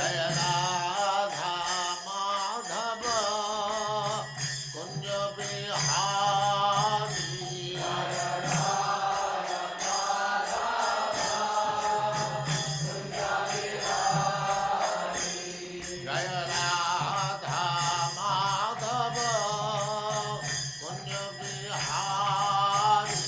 जय राधा माधव कुंज बिहारी जय राधा माधव कुंज बिहारी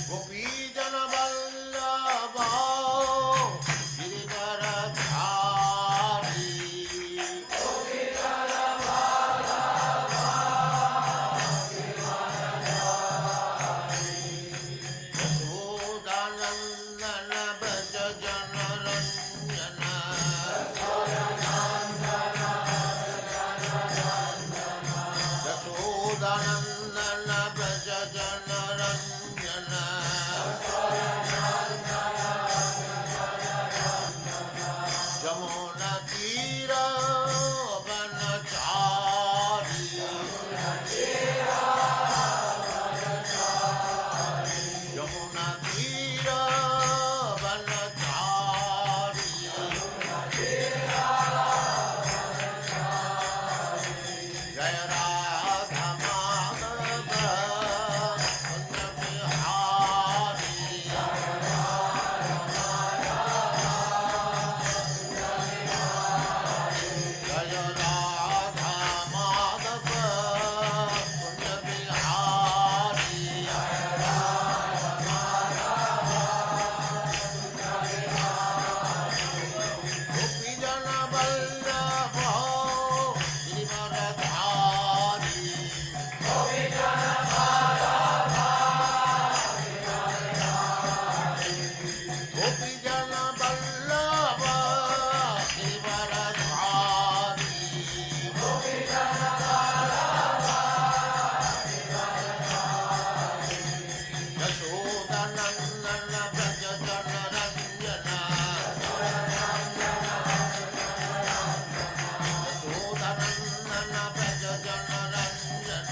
गोपी जन वल्लभ गिरिवरधारी यशोदानंदन व्रज जन रंजन यशोदानंदन व्रज जन रंजन जमुना तीर वनचारी यमुना तीर वनचारी जय राधा माधव कुंज बिहारी जय राधा माधव कुंज बिहारी गोपी जन वल्लभ गिरिवरधारी गोपी जन वल्लभ गिरिवरधारी यशोदानंदन व्रज जन रंजन यशोदानंदन व्रज जन रंजन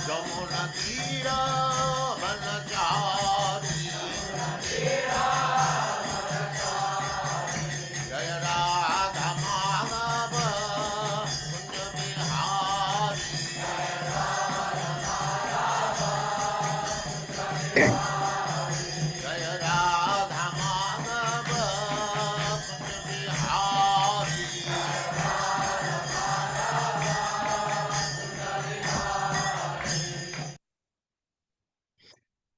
यमुना तीर वनचारी जय राधा माधव कुंज बिहारी जय राधा माधव कुंज बिहारी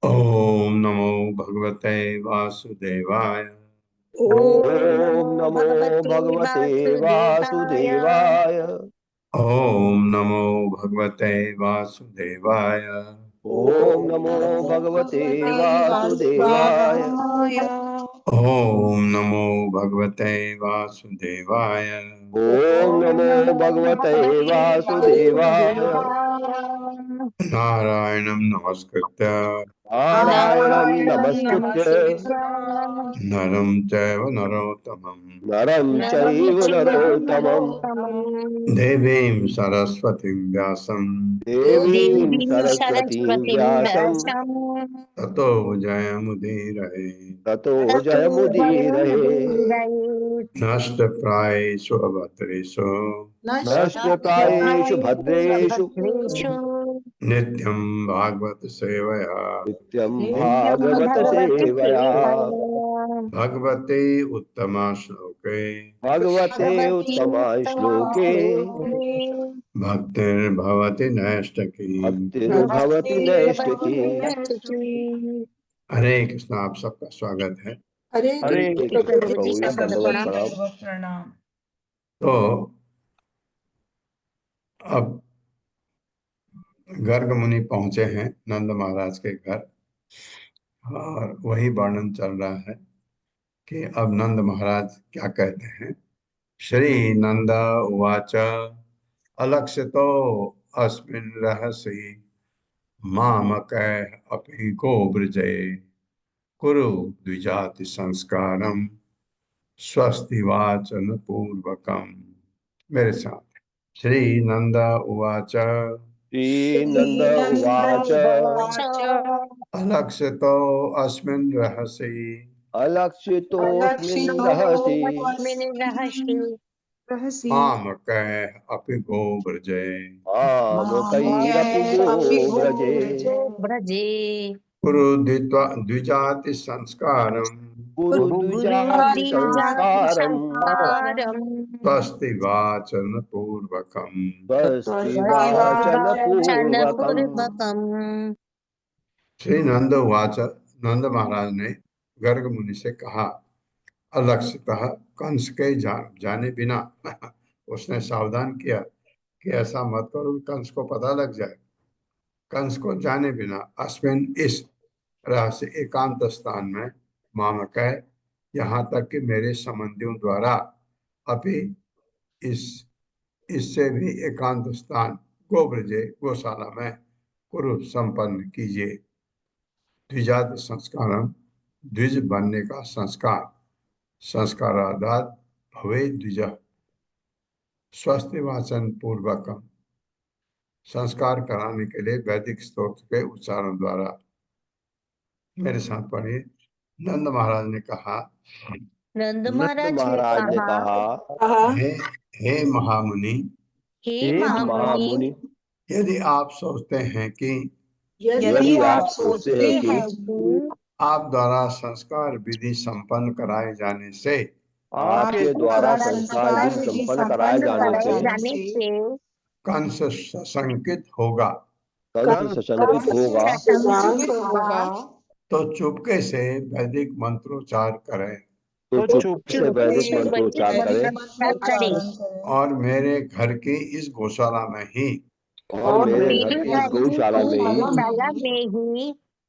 ओम नमो भगवते वासुदेवाय। ओम नमो भगवते वासुदेवाय। ओम नमो भगवते वासुदेवाय। ओम नमो भगवते वासुदेवाय। ओम नमो भगवते वासुदेवाय। ओम नमो भगवते वासुदेवाय। नारायणं नमस्कृत्य नारायणं नमस्कृत्य नरं चैव नरोत्तमं नरं चैव नरोत्तमं देवीं सरस्वतीं व्यासं देवीं सरस्वतीं व्यासं ततो जयमुदीरये। ततो जयमुदीरये। नष्टप्रायेषु अभद्रेषु नष्टप्रायेषु भद्रेषु नित्यं भागवत सेवया नित्यं भागवत सेवया भगवते उत्तमा श्लोके भगवते उत्तमा श्लोके भक्तिर्भवति नैष्ठकी। भक्तिर्भवति नैष्ठिकी। हरे कृष्ण। आप सबका स्वागत है। हरे कृष्ण प्रभु दंडवत प्रणाम। तो अब गर्ग मुनि पहुंचे हैं नंद महाराज के घर और वही वर्णन चल रहा है कि अब नंद महाराज क्या कहते हैं। श्री नंद उवाच अलक्षितो अस्मिन् रहसि मामकः अपि गोव्रजे कुरु द्विजाति संस्कारम स्वस्ति वाचन पूर्वकम। मेरे साथ श्री नंद उवाच श्रीनन्द उवाच अलक्षितो अस्मिन् रहसि अलक्षितोऽस्मिन् रहसि मामकैः अपि गोव्रजे मामकैरपि गोव्रजे कुरु द्विजाति संस्कारम् कुरु द्विजाति संस्कारम् स्वस्ति वाचन पूर्वकम् स्वस्ति वाचन पूर्वकम्। श्री नंद उवाच। नंद महाराज ने गर्ग मुनि से कहा, अलक्षितः कंस के जाने बिना उसने सावधान किया कि ऐसा मत करो, कंस को पता लग जाए। कंस को जाने बिना अस्मिन इस रहस्य एकांत स्थान में मामकय, यहाँ तक कि मेरे संबंधियों द्वारा अभी इससे भी एकांत स्थान गोब्रजे गौशाला में कुरु संपन्न कीजिए। द्विजात संस्कारम, द्विज बनने का संस्कार, संस्कारादात भवे द्विज, स्वस्थ वाचन पूर्वकम, संस्कार कराने के लिए वैदिक स्तोत्र के उच्चारण द्वारा। मेरे साथ पढ़िए। नंद महाराज ने कहा, नंद महाराज ने कहा, हे हे महामुनि, हे महामुनि, यदि आप सोचते हैं कि यदि आप सोचते हैं कि आप द्वारा संस्कार विधि संपन्न कराए जाने से आपके द्वारा संस्कार विधि संपन्न कराए जाने से कंस सशंकित होगा, कंस सशंकित होगा, तो चुपके से वैदिक मंत्रोच्चार करें तो चुपके से वैदिक मंत्रोच्चार करें और मेरे घर की इस गौशाला में ही और मेरे घर की इस गौशाला में ही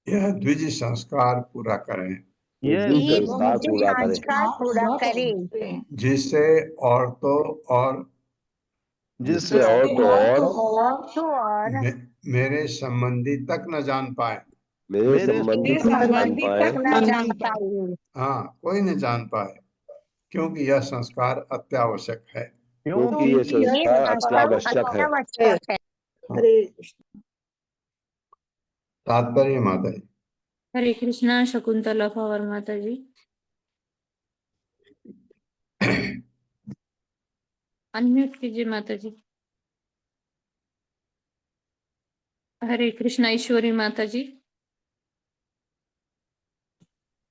यह द्विज संस्कार पूरा करें, द्विज संस्कार पूरा करें, जिससे औरतों और जिससे और मेरे संबंधी तक न जान पाए। मेरे संबंधी तक न जान पाए। हाँ, कोई न जान पाए, क्योंकि यह संस्कार अत्यावश्यक है। क्योंकि ये संस्कार अत्यावश्यक है। तात्पर्य माता जी। हरे कृष्णा। शकुंतला पवार माता जी। अनम्यूट कीजिए माता जी। हरे कृष्णा ईश्वरी माता जी।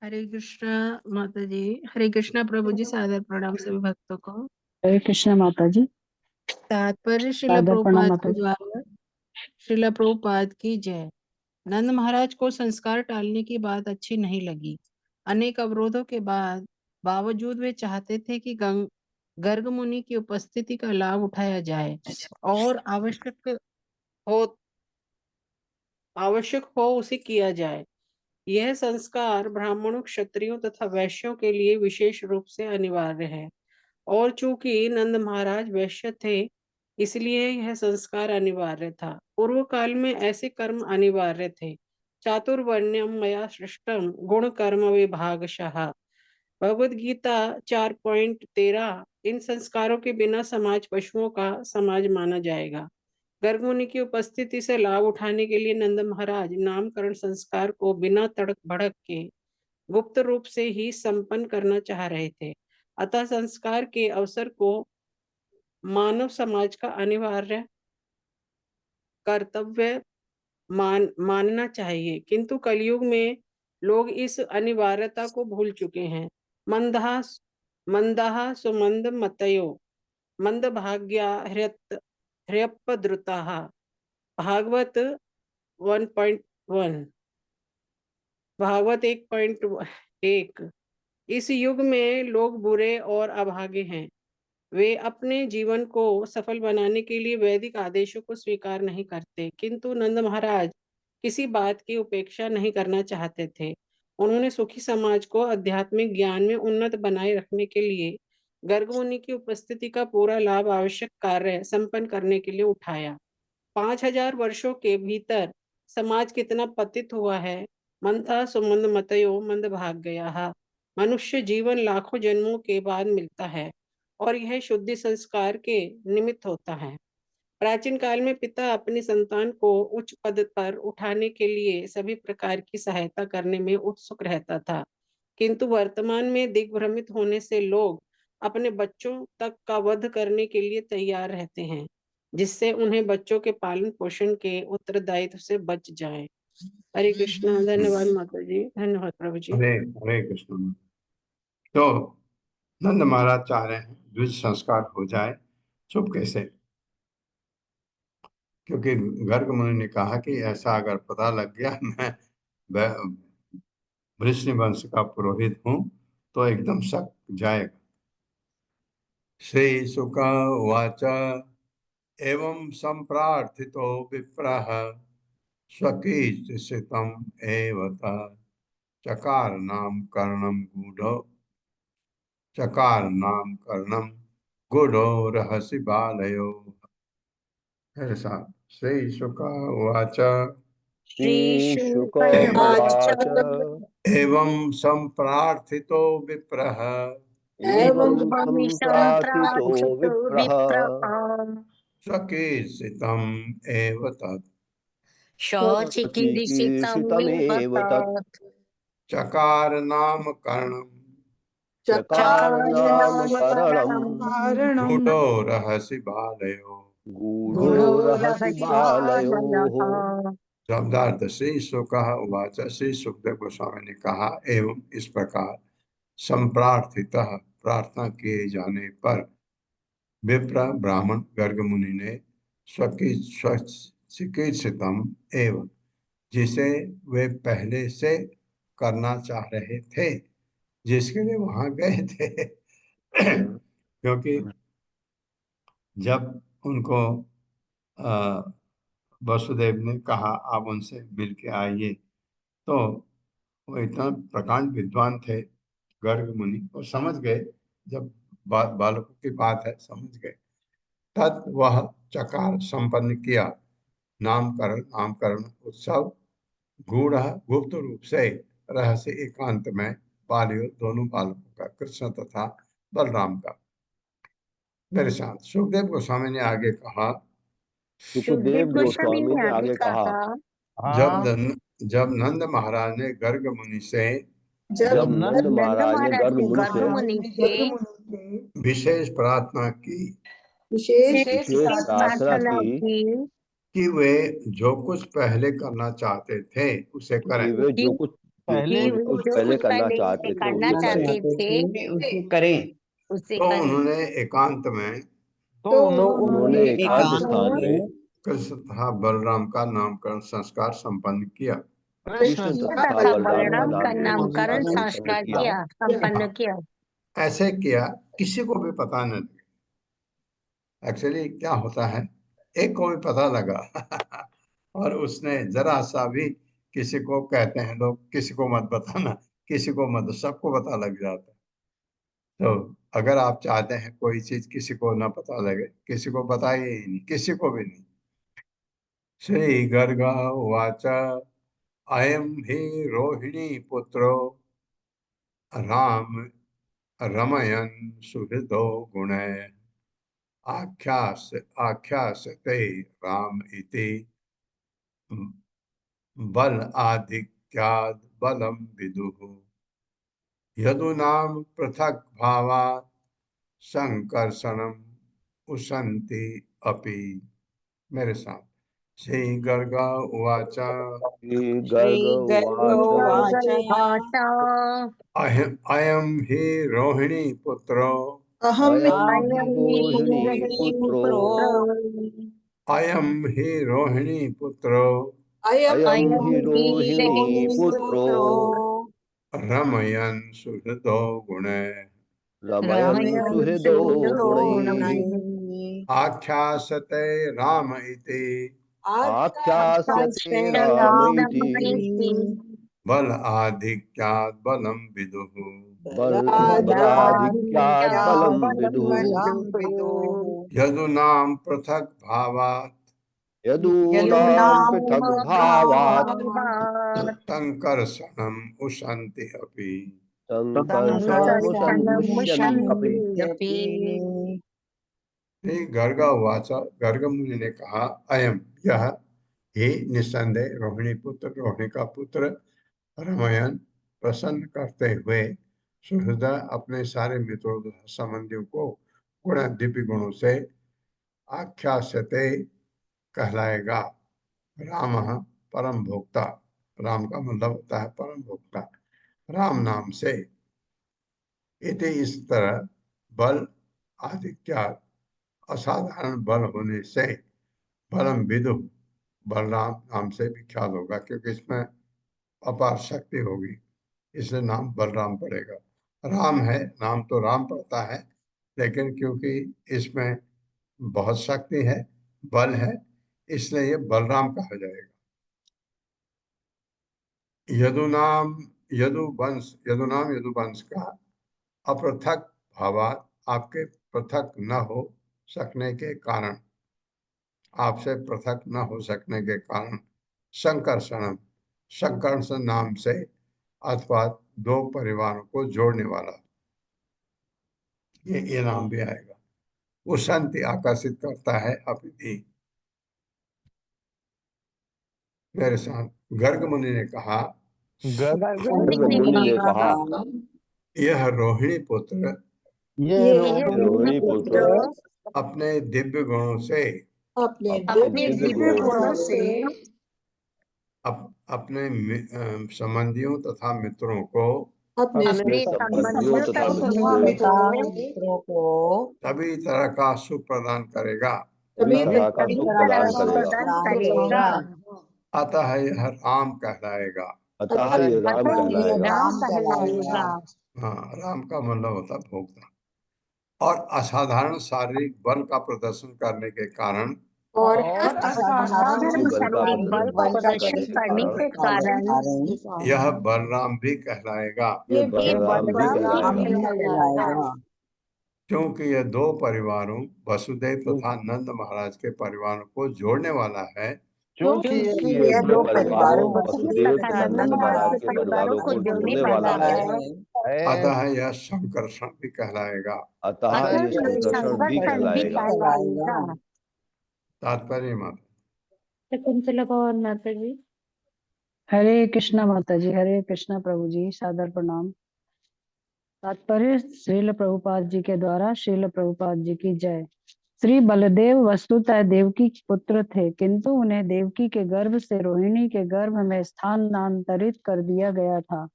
हरे कृष्णा माता जी। हरे कृष्णा प्रभु जी। सादर प्रणाम सभी भक्तों को। हरे कृष्णा माता जी। तात्पर्य श्रील सादर प्रणाम प्रभुपाद माता के जी। द्वारा। श्रील प्रभुपाद की जय। नंद महाराज को संस्कार टालने की बात अच्छी नहीं लगी। अनेक अवरोधों के बावजूद वे चाहते थे कि गर्ग मुनि की उपस्थिति का लाभ उठाया जाए और आवश्यक हो उसे किया जाए। यह संस्कार ब्राह्मणों, क्षत्रियों तथा वैश्यों के लिए विशेष रूप से अनिवार्य है, और चूंकि नंद महाराज वैश्य थे, इसलिए यह संस्कार अनिवार्य था। पूर्व काल में ऐसे कर्म अनिवार्य थे। चातुर्वर्ण्यम मया सृष्टम गुण कर्म विभागशः। भगवद गीता 4.13। इन संस्कारों के बिना समाज पशुओं का समाज माना जाएगा। गर्ग मुनि की उपस्थिति से लाभ उठाने के लिए नंद महाराज नामकरण संस्कार को बिना तड़क भड़क के गुप्त रूप से ही संपन्न करना चाह रहे थे। अतः संस्कार के अवसर को मानव समाज का अनिवार्य कर्तव्य मानना चाहिए, किंतु कलयुग में लोग इस अनिवार्यता को भूल चुके हैं। मंदाः सुमंद मतयो मंद भाग्या ह्र्यपद्रुताः। भागवत 1.1। भागवत 1.1। इस युग में लोग बुरे और अभागे हैं। वे अपने जीवन को सफल बनाने के लिए वैदिक आदेशों को स्वीकार नहीं करते, किंतु नंद महाराज किसी बात की उपेक्षा नहीं करना चाहते थे। उन्होंने सुखी समाज को आध्यात्मिक ज्ञान में उन्नत बनाए रखने के लिए गर्ग मुनि की उपस्थिति का पूरा लाभ आवश्यक कार्य संपन्न करने के लिए उठाया। 5000 वर्षों के भीतर समाज कितना पतित हुआ है। मंथा सुमंद मतयो मंद भाग गया। मनुष्य जीवन लाखों जन्मों के बाद मिलता है और यह शुद्धि संस्कार के निमित्त होता है। प्राचीन काल में पिता अपनी संतान को उच्च पद पर उठाने के लिए सभी प्रकार की सहायता करने में उत्सुक रहता था, किंतु वर्तमान में दिग्भ्रमित होने से लोग अपने बच्चों तक का वध करने के लिए तैयार रहते हैं, जिससे उन्हें बच्चों के पालन पोषण के उत्तरदायित्व से बच जाए। हरे कृष्णा। धन्यवाद माता जी, धन्यवाद प्रभु जी। हरे हरे कृष्ण। तो नंद महाराज चाह रहे हैं द्विज संस्कार हो जाए चुपके से, क्योंकि गर्ग मुनि ने कहा कि ऐसा अगर पता लग गया मैं वृष्णि वंश का पुरोहित हूं तो एकदम शक जाएगा। श्री शुक उवाच एवं संप्रार्थितो विप्रः स्वकीर्तिसितम् एव तत् चकार नाम कर्णम गूढ़ो रहसि बालयो। ऐसा श्री शुक उवाच श्रीशुक उवाच एवं संप्रार्थितो विप्रः एवं सम्प्रार्थितो विप्रः स्वकीर्तिसितम् एव तत् स्वचिकीर्षितमेव तत् चकार नाम कर्णम चकारनामकरणम् गूढ़ो रहसि बालयो। गूढ़ो रहसि बालयोः। शब्दार्थ श्री शुक उवाच श्री सुखदेव गोस्वामी ने कहा एवं इस प्रकार संप्रार्थितः प्रार्थना किए जाने पर विप्र ब्राह्मण गर्ग मुनि ने स्वचिकित्सितम एवं जिसे वे पहले से करना चाह रहे थे, जिसके लिए वहां गए थे क्योंकि जब उनको वसुदेव ने कहा आप उनसे मिल के आइए, तो वो इतना प्रकांड विद्वान थे गर्ग मुनि, वो समझ गए जब बालकों की बात है, समझ गए। तद वह चकार संपन्न किया नामकरण उत्सव गूढ़ गुप्त रूप से रहस्य एकांत में बालियों दोनों बालकों का, कृष्ण तथा बलराम का। मेरे साथ सुखदेव गोस्वामी ने आगे कहा सुखदेव गोस्वामी ने आगे कहा जब नंद महाराज ने गर्ग मुनि से जब नंद महाराज ने गर्ग मुनि से विशेष प्रार्थना की विशेष प्रार्थना की कि वे जो कुछ पहले करना चाहते थे उसे कि करें, वे जो कुछ पहले करना चाहते थे उसे करें। तो उन्होंने एकांत में उन्होंने एकांत स्थान में कृष्ण तथा बलराम का नामकरण संस्कार संपन्न किया। कृष्ण तथा बलराम का नामकरण संस्कार संपन्न किया। ऐसे किया किसी को भी पता न लगे। एक्चुअली क्या होता है, एक को भी पता लगा और उसने जरा सा भी किसी को, कहते हैं लोग किसी को मत बताना, किसी को मत, सबको पता लग जाता है। तो अगर आप चाहते हैं कोई चीज किसी को ना पता लगे, किसी को बताइए ही नहीं, किसी को भी नहीं। श्री गर्ग उवाच अयम हि रोहिणी पुत्रो राम रमयन सुहृदो गुणै आख्यासते राम इति बल आधिक्याद बलम विदुः यदुनाम पृथक भावात् संकर्षणम उशन्ति अपि। मेरे साथ श्री गर्ग उवाच गर्ग उवाच अयम हि रोहिणी पुत्रो अयं रोहिणी पुत्रो अयम हि रोहिणी पुत्रो अयं हि रोहिणी पुत्रो रमयन् सुहृदो गुणे रमयन् सुहृदो गुणैः आख्यासते राम इति आख्यास्यते राम इति बल आधिक्यात् बलम विदुः बलाधिक्यात् बलं विदुः यदुनाम पृथक भावात् यदूनां पृथग् भावात् संकर्षणम् उशन्ति अपि। संकर्षणमुशन्ति अपि। गर्ग उवाच, गर्ग मुनि ने कहा, अयम यह ही निस्संदेह रोहिणी पुत्र, रोहिणी का पुत्र रामायण प्रसन्न करते हुए सुहृदय अपने सारे मित्रों तथा संबंधियों को गुण दिव्य गुणों से आख्यास्यते कहलाएगा। राम परम भोक्ता, राम का मतलब होता है परम भोक्ता, राम नाम से। इति इस तरह बल आदित्य असाधारण बल होने से बलम विदु बलराम नाम से विख्यात होगा, क्योंकि इसमें अपार शक्ति होगी, इसलिए नाम बलराम पड़ेगा। राम है, नाम तो राम पड़ता है, लेकिन क्योंकि इसमें बहुत शक्ति है, बल है, इसलिए ये बलराम कहा जाएगा। यदुनाम यदुनाम यदुवंश का अपृथक भावात, आपके पृथक न हो सकने के कारण, आपसे पृथक न हो सकने के कारण संकर्षण, संकर्षण नाम से अथवा दो परिवारों को जोड़ने वाला, ये नाम भी आएगा। वो शांति आकर्षित करता है अपनी। मेरे साथ गर्ग मुनि ने कहा, गर्ग मुनि ने कहा, यह रोहिणी पुत्र ये रोहिणी पुत्र अपने दिव्य गुणों से अपने दिव्य गुणों से अपने संबंधियों तथा मित्रों को अपने संबंधियों तथा मित्रों को सभी तरह का सुख प्रदान करेगा। सभी तरह का सुख प्रदान करेगा। अतः यह राम कहलाएगा। अतः ये राम कहलाएगा। हाँ, राम का मतलब होता है भोक्ता। और असाधारण शारीरिक बल का प्रदर्शन करने के कारण और असाधारण शारीरिक बल का प्रदर्शन करने के कारण यह बलराम भी कहलाएगा। ये बलराम भी कहलाएगा। क्योंकि यह दो परिवारों वसुदेव तथा नंद महाराज के परिवारों को जोड़ने वाला है। क्योंकि ये दो परिवारों वसुदेव तथा नंद महाराज के परिवारों को जोड़ने वाला है, अतः यह संकर्षण भी कहलाएगा। अतः ये संकर्षण भी कहलाएगा। तात्पर्य माता शकुंतला भवन माता जी। हरे कृष्णा माता जी, हरे कृष्णा प्रभु जी, सादर प्रणाम। तात्पर्य श्रील प्रभुपाद जी के द्वारा श्रील प्रभुपाद जी की जय। श्री बलदेव वस्तुतः देवकी पुत्र थे, किंतु उन्हें देवकी के गर्भ से रोहिणी के गर्भ में स्थानांतरित कर दिया गया था।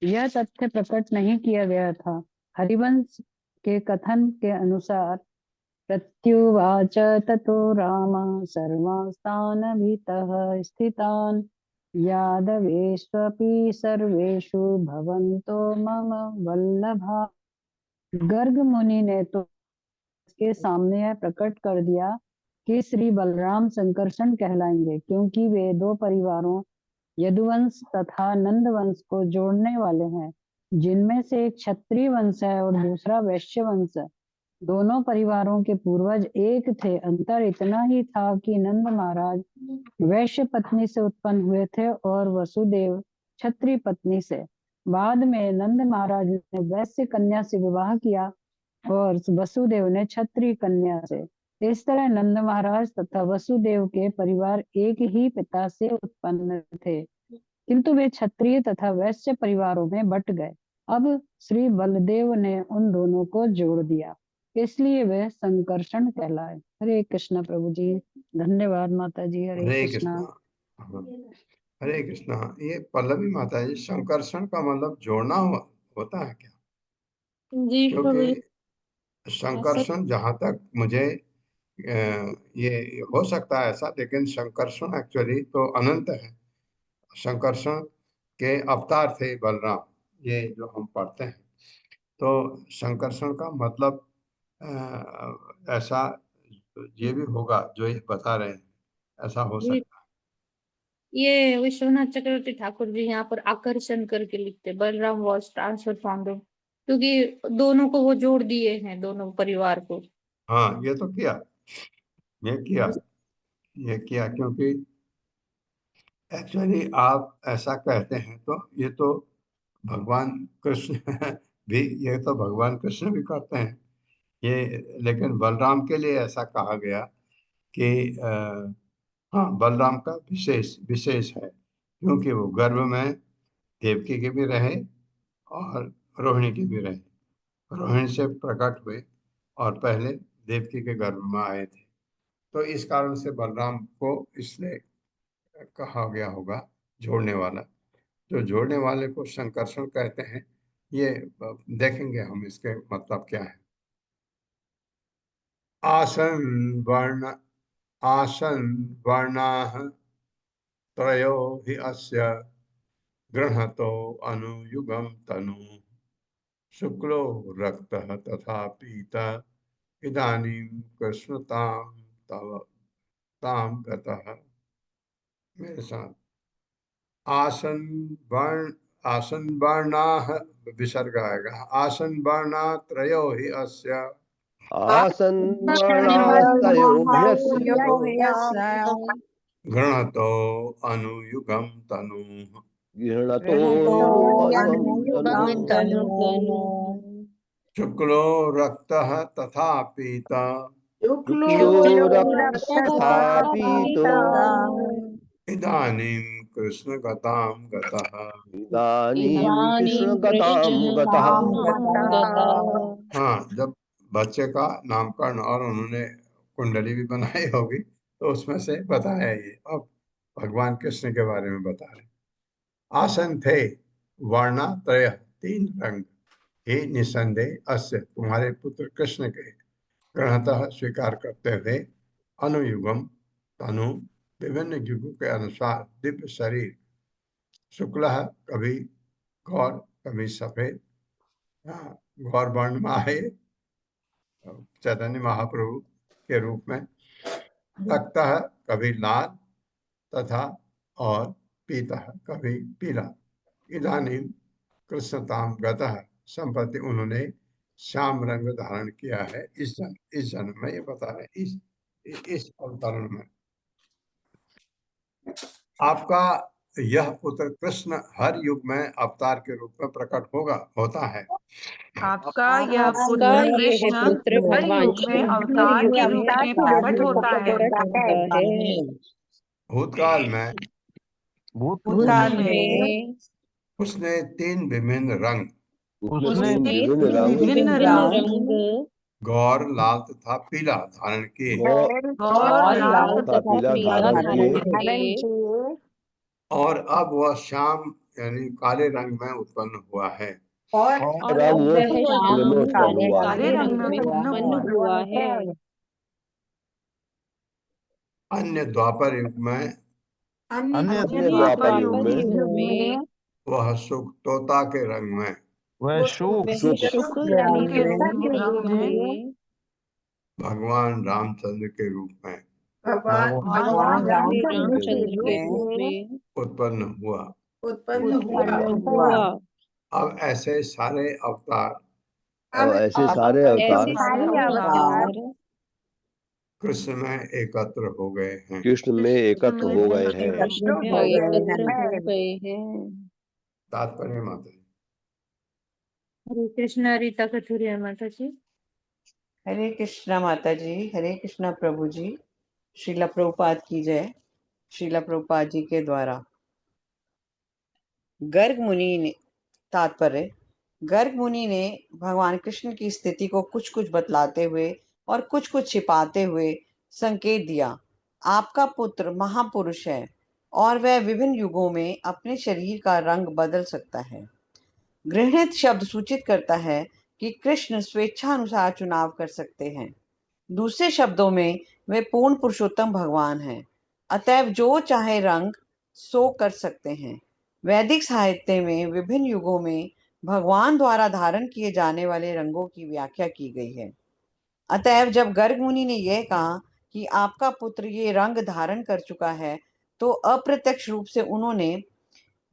यह तथ्य प्रकट नहीं किया गया था। हरिवंश के कथन के अनुसार प्रत्युवाच ततो राम सर्वांस्तानभितः स्थितान् यादवेष्वपि सर्वेषु भवन्तो मम वल्लभा। गर्ग मुनि ने तो इसके सामने यह प्रकट कर दिया कि श्री बलराम संकर्षण कहलाएंगे, क्योंकि वे दो परिवारों यदुवंश तथा नंद वंश को जोड़ने वाले हैं, जिनमें से एक क्षत्रिय वंश है और दूसरा वैश्य वंश है। दोनों परिवारों के पूर्वज एक थे, अंतर इतना ही था कि नंद महाराज वैश्य पत्नी से उत्पन्न हुए थे और वसुदेव क्षत्रिय पत्नी से। बाद में नंद महाराज ने वैश्य कन्या से विवाह किया और वसुदेव ने क्षत्रिय कन्या से। इस तरह नंद महाराज तथा वसुदेव के परिवार एक ही पिता से उत्पन्न थे, किंतु वे क्षत्रिय तथा वैश्य परिवारों में बट गए। अब श्री बलदेव ने उन दोनों को जोड़ दिया, इसलिए वे संकर्षण कहलाए। हरे कृष्ण प्रभु जी, धन्यवाद माता जी। हरे हरे कृष्णा। हरे कृष्णा। ये पल्लवी माता जी, संकर्षण का मतलब जोड़ना होता है क्या? जी प्रभु जी। क्योंकि संकर्षण, जहां तक मुझे ये हो सकता है ऐसा, लेकिन संकर्षण एक्चुअली तो अनंत है। संकर्षण के अवतार थे बलराम, ये जो हम पढ़ते हैं। तो संकर्षण का मतलब ऐसा ये भी होगा जो ये बता रहे हैं, ऐसा हो जी, सकता है। ये विश्वनाथ चक्रवर्ती ठाकुर जी यहाँ पर आकर्षण करके लिखते, बलराम वॉज ट्रांसफर फाउंडर, क्योंकि दोनों को वो जोड़ दिए हैं, दोनों परिवार को। हाँ, ये तो किया, ये किया, ये किया, क्योंकि एक्चुअली आप ऐसा कहते हैं तो ये तो भगवान कृष्ण भी, ये तो भगवान कृष्ण भी करते हैं। ये लेकिन बलराम के लिए ऐसा कहा गया कि हाँ, बलराम का विशेष विशेष है, क्योंकि वो गर्भ में देवकी के भी रहे और रोहिणी के भी रहे। रोहिणी से प्रकट हुए और पहले देवकी के गर्भ में आए थे, तो इस कारण से बलराम को इसलिए कहा गया होगा जोड़ने वाला। जो जोड़ने वाले को संकर्षण कहते हैं, ये देखेंगे हम इसके मतलब क्या है। आसन वर्ण आसन वर्णाः त्रयो हि अस्य गृह्णतो अनुयुगं तनु शुक्लो रक्तः तथा पीता इदानीं कृष्णतां तव ताम गतः। मेरे साथ आसन वर्ण आसन वर्णाः विसर्ग आएगा। आसन वर्णा त्रयो हि अस्य आसन्वर्णास्तयोभ्यस्य गृणतो अनुयुगं तनुः गृह्णतो युगं तनु शुक्लो रक्तः तथा पीता शुक्लो रक्तस्तथा पीतो इदानीं कृष्ण गतां गतः। इदानीं कृष्णगतां गतः। हाँ, जब बच्चे का नामकरण और उन्होंने कुंडली भी बनाई होगी तो उसमें से बताया ये। अब भगवान कृष्ण के बारे में बता रहे। आसन थे वर्णा त्रय, 3 रंग, हे निसंदेह अस्य तुम्हारे पुत्र कृष्ण के ग्रहतः स्वीकार करते हुए अनुयुगम तनु विभिन्न युगों के अनुसार दिव्य शरीर, शुक्ल कभी गौर कभी सफेद, गौर वर्ण में आए चैतन्य महाप्रभु के रूप में, रक्त कभी लाल तथा और पीता कभी पीला। इदानीं कृष्णताम गतः संप्रति उन्होंने श्याम रंग धारण किया है इस जन्म में। ये बता रहे इस अवतरण में आपका यह पुत्र कृष्ण हर युग में अवतार के रूप में प्रकट होता है। आपका यह पुत्र कृष्ण हर युग में अवतार के रूप में प्रकट होता है। भूतकाल में उसने 3 विभिन्न रंग विभिन्न रंग गौर लाल तथा पीला धारण किए और लाल तथा पीला धारण किए और अब वह श्याम यानी काले रंग में उत्पन्न हुआ है। और अब वो शुक्ल में उत्पन्न हुआ काले है। रंग में उत्पन्न हुआ है। अन्य द्वापर युग में अन्य द्वापर युग में वह सुख तोता के रंग में सुख रंग में भगवान रामचंद्र के रूप में भगवान रामचंद्र के रूप में उत्पन्न हुआ। अब ऐसे सारे अवतार कृष्ण में एकत्र हो गए हैं। कृष्ण में एकत्र हो गए हैं। तात्पर्य माता जी। हरे कृष्णा रीता कथुरिया माता जी। हरे कृष्णा माता जी, हरे कृष्णा प्रभु जी। श्रीला प्रभुपाद की जय। श्रीला प्रभुपाद जी के द्वारा गर्ग मुनि ने तात्पर्य गर्ग मुनि ने भगवान कृष्ण की स्थिति को कुछ कुछ बतलाते हुए और कुछ कुछ छिपाते हुए संकेत दिया। आपका पुत्र महापुरुष है और वह विभिन्न युगों में अपने शरीर का रंग बदल सकता है। गृहीत शब्द सूचित करता है कि कृष्ण स्वेच्छानुसार चुनाव कर सकते हैं। दूसरे शब्दों में वे पूर्ण पुरुषोत्तम भगवान हैं, अतएव जो चाहे रंग सो कर सकते हैं। वैदिक साहित्य में विभिन्न युगों में भगवान द्वारा धारण किए जाने वाले रंगों की व्याख्या की गई है। अतएव जब गर्ग मुनि ने यह कहा कि आपका पुत्र ये रंग धारण कर चुका है, तो अप्रत्यक्ष रूप से उन्होंने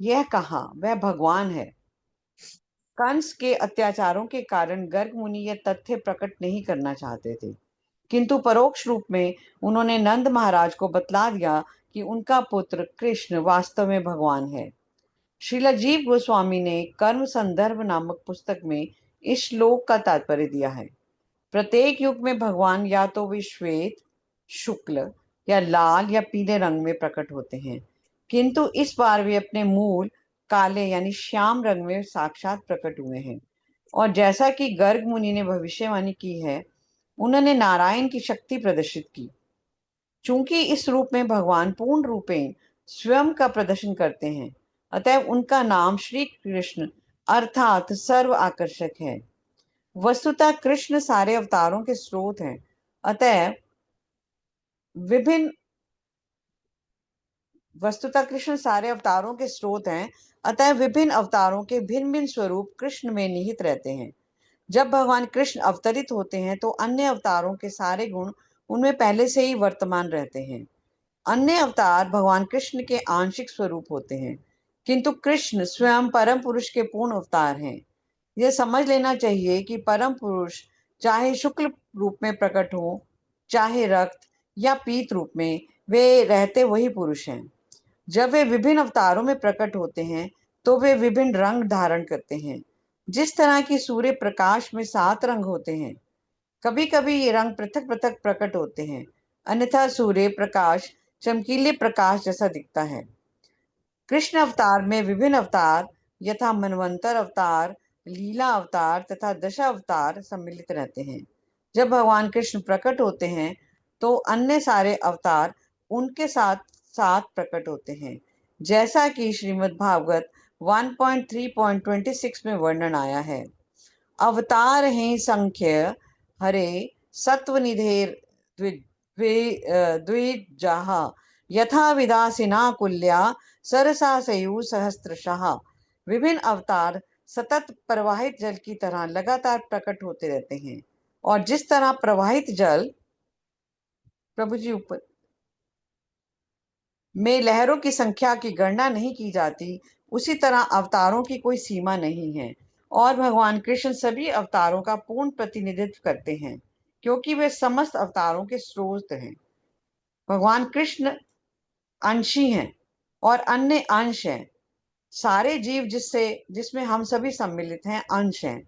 यह कहा वह भगवान है। कंस के अत्याचारों के कारण गर्ग मुनि यह तथ्य प्रकट नहीं करना चाहते थे, किंतु परोक्ष रूप में उन्होंने नंद महाराज को बतला दिया कि उनका पुत्र कृष्ण वास्तव में भगवान है। श्रीला जीव गोस्वामी ने कर्म संदर्भ नामक पुस्तक में इस श्लोक का तात्पर्य दिया है। प्रत्येक युग में भगवान या तो वे श्वेत, शुक्ल या लाल या पीले रंग में प्रकट होते हैं, किंतु इस बार वे अपने मूल काले यानी श्याम रंग में साक्षात प्रकट हुए हैं। और जैसा कि गर्ग मुनि ने भविष्यवाणी की है, उन्होंने नारायण की शक्ति प्रदर्शित की। चूंकि इस रूप में भगवान पूर्ण रूपेण स्वयं का प्रदर्शन करते हैं, अतः उनका नाम श्री कृष्ण अर्थात सर्व आकर्षक है। वस्तुतः कृष्ण सारे अवतारों के स्रोत हैं, अतः विभिन्न वस्तुतः कृष्ण सारे अवतारों के स्रोत हैं, अतः विभिन्न अवतारों के भिन्न भिन्न स्वरूप कृष्ण में निहित रहते हैं। जब भगवान कृष्ण अवतरित होते हैं तो अन्य अवतारों के सारे गुण उनमें पहले से ही वर्तमान रहते हैं। अन्य अवतार भगवान कृष्ण के आंशिक स्वरूप होते हैं, किंतु कृष्ण स्वयं परम पुरुष के पूर्ण अवतार हैं। यह समझ लेना चाहिए कि परम पुरुष चाहे शुक्ल रूप में प्रकट हो, चाहे रक्त या पीत रूप में, वे रहते वही पुरुष हैं। जब वे विभिन्न अवतारों में प्रकट होते हैं तो वे विभिन्न रंग धारण करते हैं। जिस तरह की सूर्य प्रकाश में 7 रंग होते हैं, कभी कभी ये रंग पृथक पृथक प्रकट होते हैं, अन्यथा सूर्य प्रकाश चमकीले प्रकाश जैसा दिखता है। कृष्ण अवतार में विभिन्न अवतार यथा मनवंतर अवतार, लीला अवतार तथा दशा अवतार सम्मिलित रहते हैं। जब भगवान कृष्ण प्रकट होते हैं तो अन्य सारे अवतार उनके साथ साथ प्रकट होते हैं, जैसा कि श्रीमद् भागवत 1.3.26 में वर्णन आया है। अवतार हैं संख्य हरे सत्वनिधेर द्विजाः यथा विदासिना कुल्या सरसा सयु सहस्त्रशः। विभिन्न अवतार सतत प्रवाहित जल की तरह लगातार प्रकट होते रहते हैं, और जिस तरह प्रवाहित जल प्रभु जी ऊपर में लहरों की संख्या की गणना नहीं की जाती, उसी तरह अवतारों की कोई सीमा नहीं है। और भगवान कृष्ण सभी अवतारों का पूर्ण प्रतिनिधित्व करते हैं, क्योंकि वे समस्त अवतारों के स्रोत हैं। भगवान कृष्ण अंशी हैं और अन्य अंश हैं। सारे जीव जिसमें हम सभी सम्मिलित हैं अंश हैं।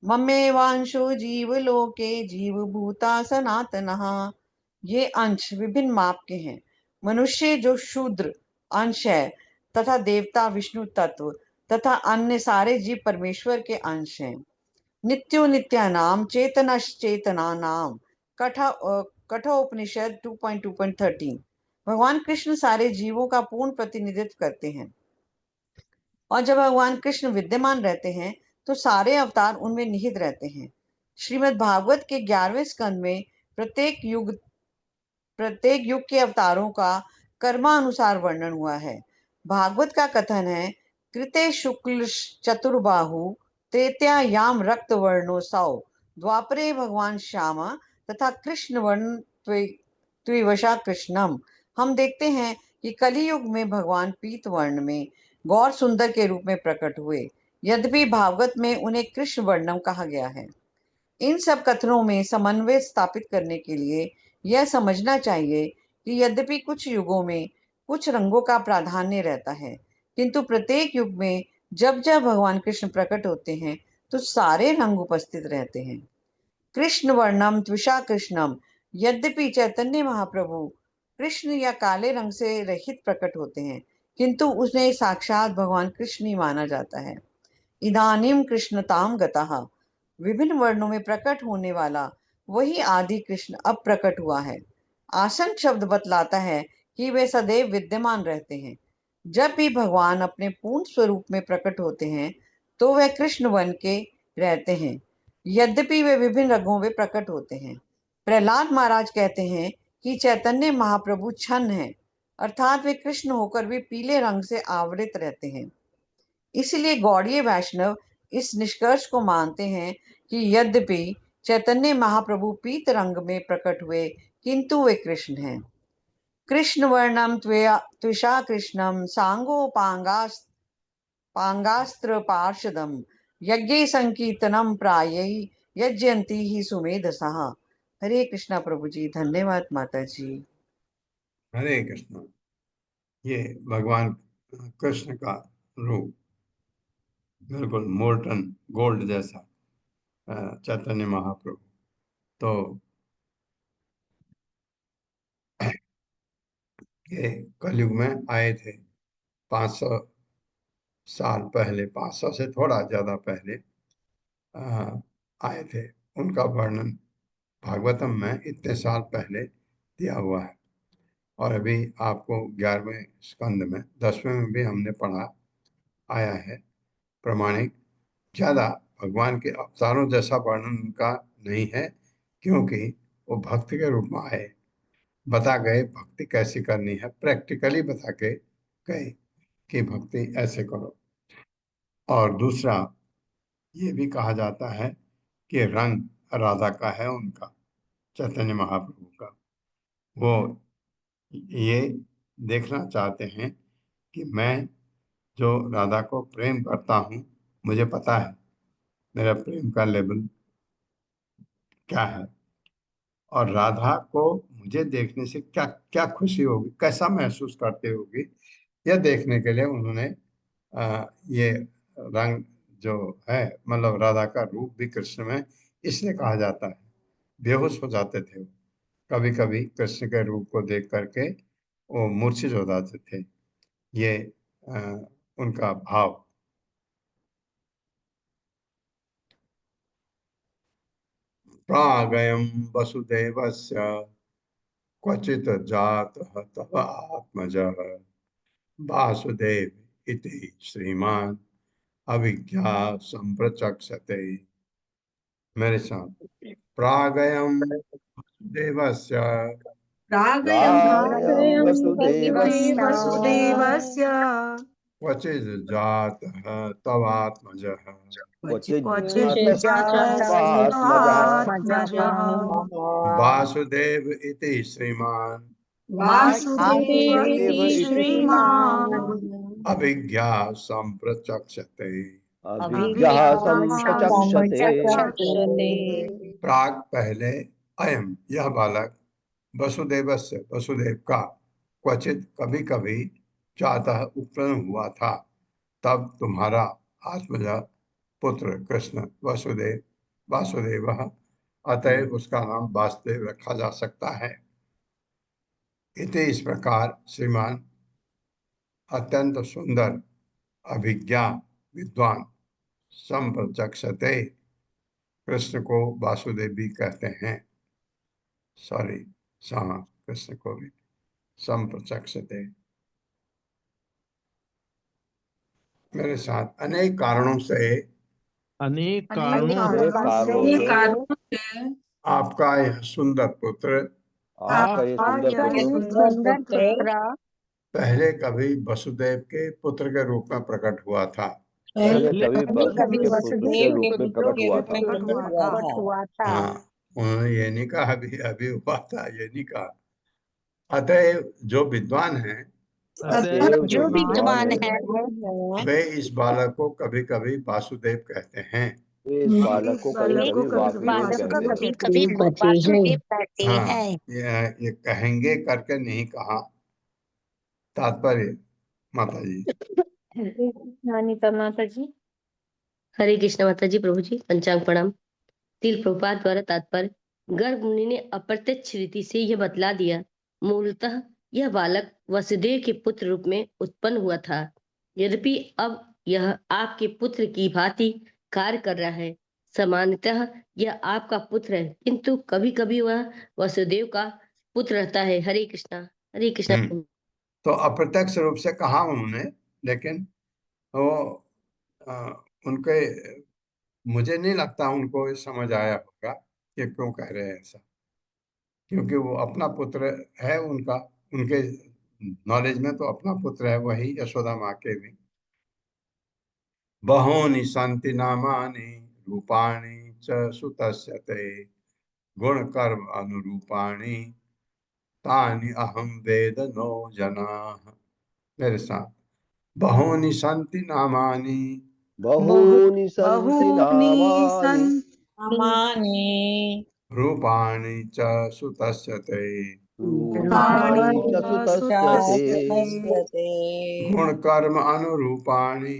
ममेवांशो जीव लोके जीव भूता सनातनः। ये अंश विभिन्न माप के हैं। मनुष्य जो शूद्र अंश है तथा देवता विष्णु तत्व तथा अन्य सारे जीव परमेश्वर के अंश हैं। नित्यो नित्यानाम चेतनश्चेतनानाम कठोपनिषद 2.2.13। भगवान कृष्ण सारे जीवों का पूर्ण प्रतिनिधित्व करते हैं, और जब भगवान कृष्ण विद्यमान रहते हैं तो सारे अवतार उनमें निहित रहते हैं। श्रीमद् भागवत के 11वें स्कंद में प्रत्येक युग के अवतारों का कर्मानुसार वर्णन हुआ है। भागवत का कथन है, कृते शुक्ल चतुर्बाहु त्रेत्यायाम रक्त वर्णो सौ, द्वापरे भगवान श्यामा तथा कृष्ण वर्ण त्रिवशा कृष्णम। हम देखते हैं कि कलियुग में भगवान पीत वर्ण में गौर सुंदर के रूप में प्रकट हुए, यद्यपि भागवत में उन्हें कृष्ण वर्णम कहा गया है। इन सब कथनों में समन्वय स्थापित करने के लिए यह समझना चाहिए कि यद्यपि कुछ युगों में कुछ रंगों का प्राधान्य रहता है, किंतु प्रत्येक युग में जब जब भगवान कृष्ण प्रकट होते हैं तो सारे रंग उपस्थित रहते हैं। कृष्ण वर्णम त्विषा कृष्णम। यद्यपि चैतन्य महाप्रभु कृष्ण या काले रंग से रहित प्रकट होते हैं, किंतु उन्हें साक्षात भगवान कृष्ण ही माना जाता है। इदानीम कृष्णताम गतः। विभिन्न वर्णों में प्रकट होने वाला वही आदि कृष्ण अब प्रकट हुआ है। आसन शब्द बतलाता है कि वे सदैव विद्यमान रहते हैं। जब भी भगवान अपने पूर्ण स्वरूप में प्रकट होते हैं तो वह कृष्ण बन के रहते हैं, यद्यपि वे विभिन्न रंगों में प्रकट होते हैं। प्रहलाद महाराज कहते हैं कि चैतन्य महाप्रभु छन्न हैं, अर्थात वे कृष्ण होकर भी पीले रंग से आवृत रहते हैं। इसलिए गौड़ीय वैष्णव इस निष्कर्ष को मानते हैं कि यद्यपि चैतन्य महाप्रभु पीत रंग में प्रकट हुए, किंतु वे कृष्ण हैं। कृष्ण वर्णम त्विषा कृष्णम पांगास्त्र पार्षदम यज्ञ संकीर्तनम प्रायै यजयंती ही सुमेधसः। हरे कृष्णा प्रभु जी। धन्यवाद माता जी। हरे कृष्ण। ये भगवान कृष्ण का रूप बिल्कुल मोल्टन गोल्ड जैसा चैतन्य महाप्रभु, तो ये कलयुग में आए थे 500 साल पहले, 500 से थोड़ा ज्यादा पहले आए थे। उनका वर्णन भागवतम में इतने साल पहले दिया हुआ है। और अभी आपको 11वें स्कंद में 10वें में भी हमने पढ़ा आया है प्रमाणिक। ज्यादा भगवान के अवतारों जैसा वर्णन उनका नहीं है, क्योंकि वो भक्ति के रूप में आए, बता गए भक्ति कैसे करनी है, प्रैक्टिकली बता के गए कि भक्ति ऐसे करो। और दूसरा ये भी कहा जाता है कि रंग राधा का है, उनका चैतन्य महाप्रभु का। वो ये देखना चाहते हैं कि मैं जो राधा को प्रेम करता हूँ, मुझे पता है मेरा प्रेम का लेवल क्या है, और राधा को मुझे देखने से क्या क्या खुशी होगी, कैसा महसूस करते होगी, यह देखने के लिए उन्होंने ये रंग जो है, मतलब राधा का रूप भी कृष्ण में इसलिए कहा जाता है। बेहोश हो जाते थे कभी कभी कृष्ण के रूप को देख करके, वो मूर्छित हो जाते थे। ये उनका भाव। प्रागयं वसुदेवस्य क्वचित् जातः तव आत्मजः वासुदेव इति श्रीमान अभिज्ञा संप्रचक्षते। मेरे साथ, प्रागयं वसुदेवस्य प्रागयं वसुदेवस्य वसुदेवस्य क्वचित् जातः तवात्मजः क्वचित् क्वचित् जातः जातः स्वात्मजः वासुदेव इति श्रीमान वासुदेव इति श्रीमान् अभिज्ञा संप्रचक्षते। अभिज्ञः संप्रचक्षते। प्राग पहले, अयम यह बालक, वसुदेवस्य वसुदेव का, क्वचित कभी कभी, चाहता उत्पन्न हुआ था, तब तुम्हारा आत्मज पुत्र कृष्ण वसुदेव वासुदेव, अतएव उसका नाम वासुदेव रखा जा सकता है। इति इस प्रकार श्रीमान अत्यंत सुंदर अभिज्ञा विद्वान संप्रचक्षते, कृष्ण को वासुदेव भी कहते हैं, सॉरी कृष्ण को भी संप्रचक्षते। मेरे साथ, अनेक कारणों से अनेक कारणों से आपका यह सुंदर पुत्र आपका ये सुंदर पुत्र पहले कभी वसुदेव के पुत्र के रूप में प्रकट हुआ था। पहले कभी वसुदेव के रूप में प्रकट हुआ था। हाँ, उन्होंने ये नहीं कहा अभी अभी हुआ था, ये नहीं कहा। अतएव जो विद्वान है, जो विद्वान है वे इस बालक को कभी कभी वासुदेव कहते हैं। इस बालक को कभी कभी वासुदेव कहते हैं। ये कहेंगे करके नहीं कहा, तात्पर्य माता जी। अनिता माता जी। हरे कृष्ण माता जी। प्रभु जी पंचांग प्रणाम। तिल प्रभुपाद द्वारा तात्पर्य, गर्ग मुनि ने अप्रत्यक्ष रीति से यह बतला दिया, मूलतः यह बालक वसुदेव के पुत्र रूप में उत्पन्न हुआ था। यद्यपि अब यह आपके पुत्र की भांति कार्य कर रहा है। सामान्यतः यह आपका पुत्र है, किंतु कभी कभी वह वसुदेव का पुत्र रहता है। हरे कृष्णा हरे कृष्णा। तो अप्रत्यक्ष रूप से कहा उन्होंने, लेकिन वो उनके, मुझे नहीं लगता उनको समझ आया होगा कि क्यों कह रहे हैं ऐसा, क्योंकि वो अपना पुत्र है उनका, उनके नॉलेज में तो अपना पुत्र है वही यशोदा माँ के भी। बहूनि सन्ति नामानि रूपाणि च सुतस्य ते गुण कर्म अनुरूपाणि तानि अहम वेद नो जनाः। मेरे साथ, बहूनि सन्ति नामानि बहूनि सन्ति नामानि रूपाणि च सुतस्य ते रूपाणि च सुतस्य ते गुण कर्म अनुरूपाणि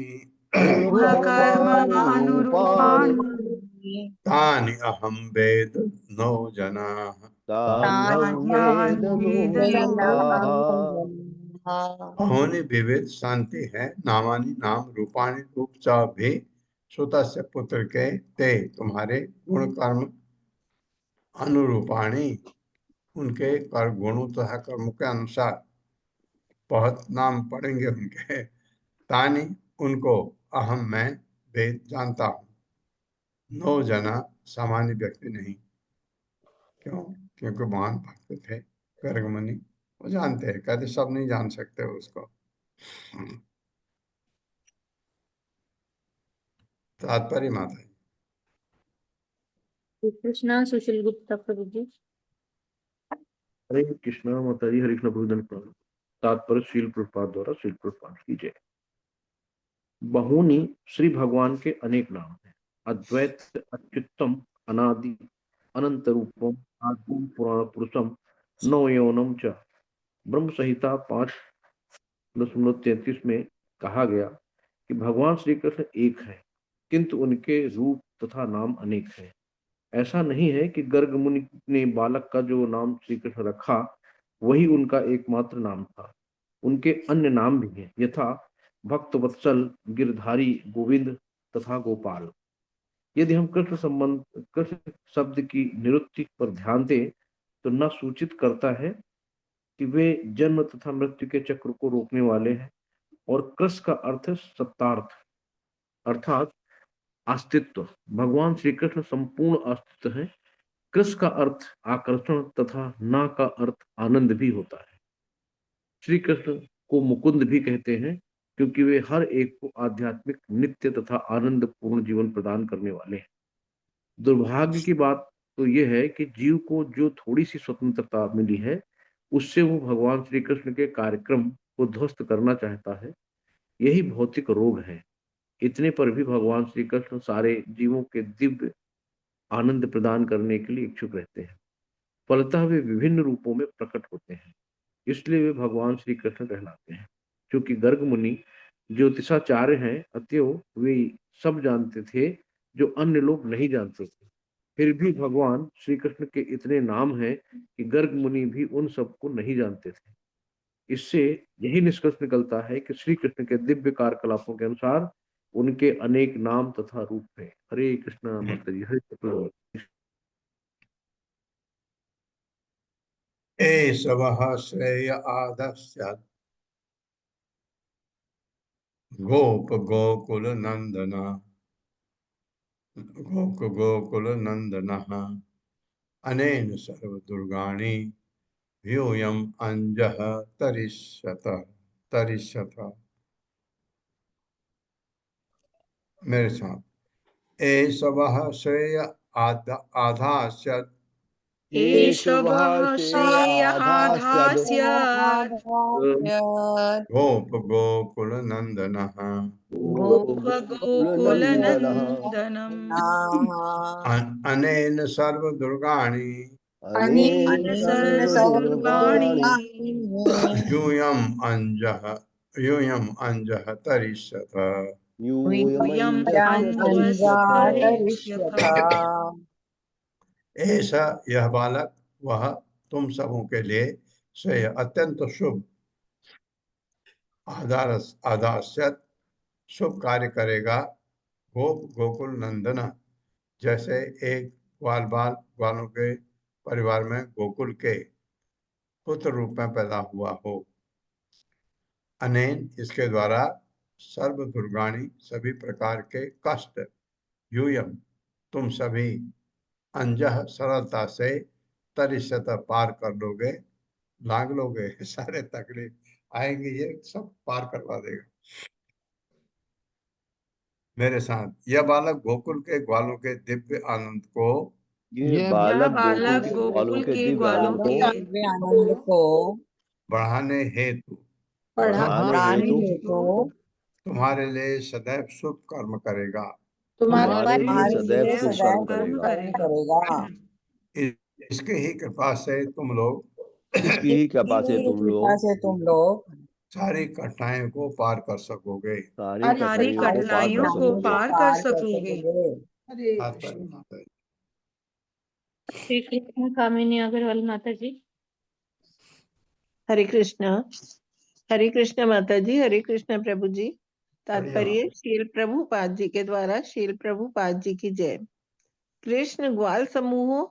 तानि अहं वेद नो जनाः बहूनि विविध शांति है नामानि नाम रूपाणि रूप च भी सुतस्य पुत्र के ते तुम्हारे गुण कर्म अनुरूपाणि उनके कर गुणों तथा कर्मों के अनुसार बहुत नाम पढ़ेंगे उनके। तानि उनको अहम मैं वेद जानता हूँ, नो जना सामान्य व्यक्ति नहीं। क्यों? क्योंकि महान भक्त थे गर्ग मुनि, वो जानते हैं, कहते सब नहीं जान सकते उसको। तात्पर्य माता कृष्णा सुशील गुप्ता प्रभु जी। हरे कृष्णा माता जी, हरे कृष्ण प्रभुदन प्रणाम। तात्पर्य श्रील प्रभुपाद द्वारा श्रील प्रभुपाद की जय। बहूनि श्री भगवान के अनेक नाम हैं। अद्वैत अच्युतम अनादि अनंत रूपम आद्यम पुराण पुरुषम नवयौनम च। ब्रह्म संहिता 5.33 में कहा गया कि भगवान श्री कृष्ण एक है, किंतु उनके रूप तथा नाम अनेक हैं। ऐसा नहीं है कि गर्ग मुनि ने बालक का जो नाम श्री कृष्ण रखा वही उनका एकमात्र नाम था। उनके अन्य नाम भी हैं, यथा भक्त वत्सल, गिरधारी, गोविंद तथा गोपाल। यदि हम कृष्ण शब्द की निरुक्ति पर ध्यान दें तो न सूचित करता है कि वे जन्म तथा मृत्यु के चक्र को रोकने वाले हैं, और कृष्ण का अर्थ सत्तार्थ अर्थात अस्तित्व। भगवान श्री कृष्ण संपूर्ण अस्तित्व है। कृष्ण का अर्थ आकर्षण तथा ना का अर्थ आनंद भी होता है। श्री कृष्ण को मुकुंद भी कहते हैं क्योंकि वे हर एक को आध्यात्मिक नित्य तथा आनंद पूर्ण जीवन प्रदान करने वाले हैं। दुर्भाग्य की बात तो यह है कि जीव को जो थोड़ी सी स्वतंत्रता मिली है उससे वो भगवान श्री कृष्ण के कार्यक्रम को ध्वस्त करना चाहता है। यही भौतिक रोग है। इतने पर भी भगवान श्री कृष्ण सारे जीवों के दिव्य आनंद प्रदान करने के लिए इच्छुक रहते हैं। फलतः वे विभिन्न रूपों में प्रकट होते हैं, इसलिए वे भगवान श्री कृष्ण कहलाते हैं। क्योंकि गर्ग मुनि ज्योतिषाचार्य हैं, अतएव वे सब जानते थे जो अन्य लोग नहीं जानते थे। फिर भी भगवान श्री कृष्ण के इतने नाम हैं कि गर्ग मुनि भी उन सबको नहीं जानते थे। इससे यही निष्कर्ष निकलता है कि श्री कृष्ण के दिव्य कार्यकलापों के अनुसार उनके अनेक नाम तथा रूप हैं। हरे कृष्णा माता जी, हरे कृष्ण। एषवः श्रेय आदस्यात् गोप गोकुल नंदनः अनेन सर्व दुर्गाणि यूयम् अंजः तरिष्यत। मेरे साथ, एषवः श्रेय आधास्यत् गोप गोकुल नंदनः अनेन सर्व दुर्गाणि यूयम् अंजः तरिष्यत। ऐसा यह बालक वह तुम सबों के लिए श्रेय अत्यंत शुभ आदास्यत शुभ कार्य करेगा। गोप गोकुल नंदन, जैसे एक ग्वालों के परिवार में गोकुल के पुत्र रूप में पैदा हुआ हो। अनेन, इसके द्वारा सर्व दुर्गाणी, सभी प्रकार के कष्ट, यूयम, तुम सभी, अंजह, सरलता से, तरिष्यत, पार कर लोगे, लांग लोगे। सारे तकलीफ आएंगे, ये सब पार करवा देगा। मेरे साथ, यह बालक गोकुल के ग्वालों के दिव्य आनंद को बढ़ाने हेतु तुम्हारे लिए सदैव शुभ कर्म करेगा। इसके ही कृपा से तुम लोग सारी कठिनाइयों को पार कर सकोगे। हरे तात्पर्य कृष्ण। माता जी। श्री कृष्ण कामिनी अग्रवाल माता जी। हरे कृष्ण माता जी, हरे कृष्ण प्रभु जी। तात्पर्य शील प्रभुपाद जी के द्वारा शील प्रभुपाद जी की जय। कृष्ण ग्वाल समूहों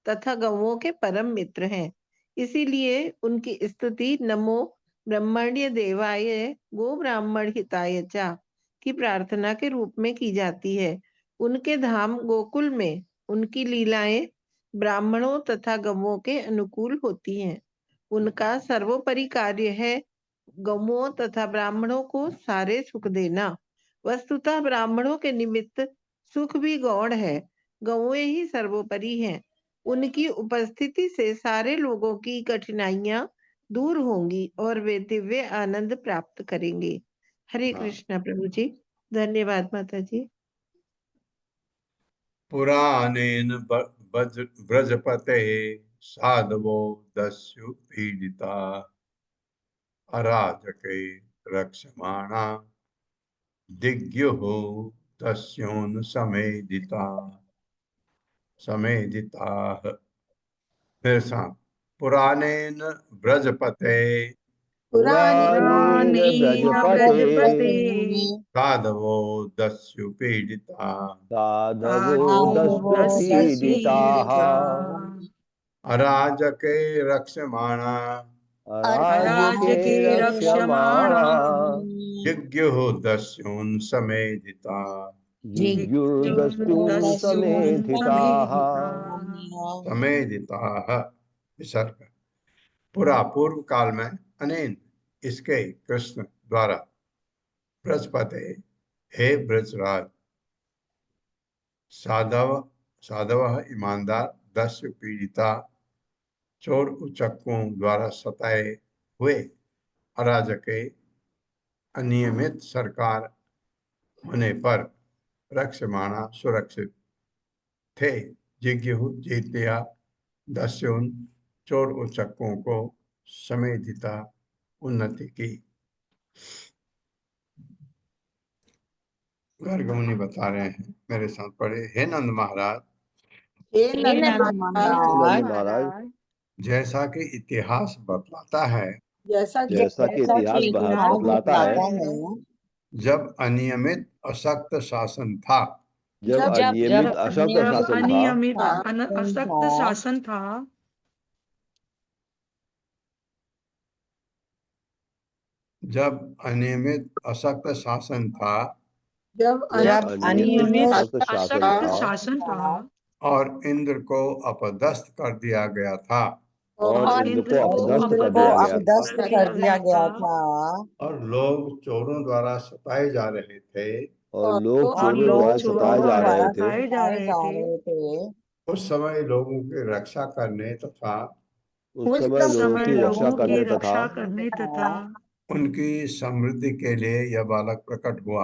तथा गौओं के परम मित्र हैं, इसीलिए उनकी स्तुति नमो ब्रह्मण्य देवाय गो ब्राह्मण हिताय चा की प्रार्थना के रूप में की जाती है। उनके धाम गोकुल में उनकी लीलाएं ब्राह्मणों तथा गौओं के अनुकूल होती हैं। उनका सर्वोपरि कार्य है गौओं तथा ब्राह्मणों को सारे सुख देना। वस्तुतः ब्राह्मणों के निमित्त सुख भी गौण है, गौएं ही सर्वोपरि हैं। उनकी उपस्थिति से सारे लोगों की कठिनाइयां दूर होंगी और वे दिव्य आनंद प्राप्त करेंगे। हरे कृष्णा प्रभु जी। धन्यवाद माता जी। पुराणेन व्रजपते साधवो दस्यु पीडिता अराजके रक्षमाणा दिग्युः तस्योन समेधिताः। फिर साथ पुराणेन व्रजपते पुराणेन व्रजपते साधवो दस्यु पीडिता साधवो साधवो दस्यु पीडिताः अराजके रक्षमाणा अराजके रक्ष्यमाणा जिज्ञुः दस्यून् समेधिता। जिज्ञुर्दस्युः समेधिताः। समेधिताः विसर्ग। पुरा पूर्व काल में अनेन इसके कृष्ण द्वारा ब्रजपते हे ब्रजराज साधव ईमानदार दस्यु पीड़िता चोर उचक्कों द्वारा सताए हुए अराजके अनियमित सरकार होने पर रक्षमाणा सुरक्षित थे। जिज्ञु जीतिया दस्युन चोर उचक्कों को समेधिता उन्नति की। गर्ग मुनि बता रहे हैं, मेरे साथ पढ़े। हे नंद महाराज, हे नंद महाराज, जैसा कि इतिहास बतलाता है, जैसा कि इतिहास बतलाता है, जब अनियमित अशक्त शासन था, जब अनियमित अशक्त शासन था, जब अनियमित अशक्त शासन था जब अनियमित अशक्त शासन था और इंद्र को अपदस्थ कर दिया गया था, और इंद्र को अपदस्थ कर दिया गया था और लोग चोरों द्वारा सताए जा रहे थे, और लोग चोरों द्वारा सताए जा रहे थे, उस समय लोगों की रक्षा करने तथा उनकी समृद्धि के लिए यह बालक प्रकट हुआ।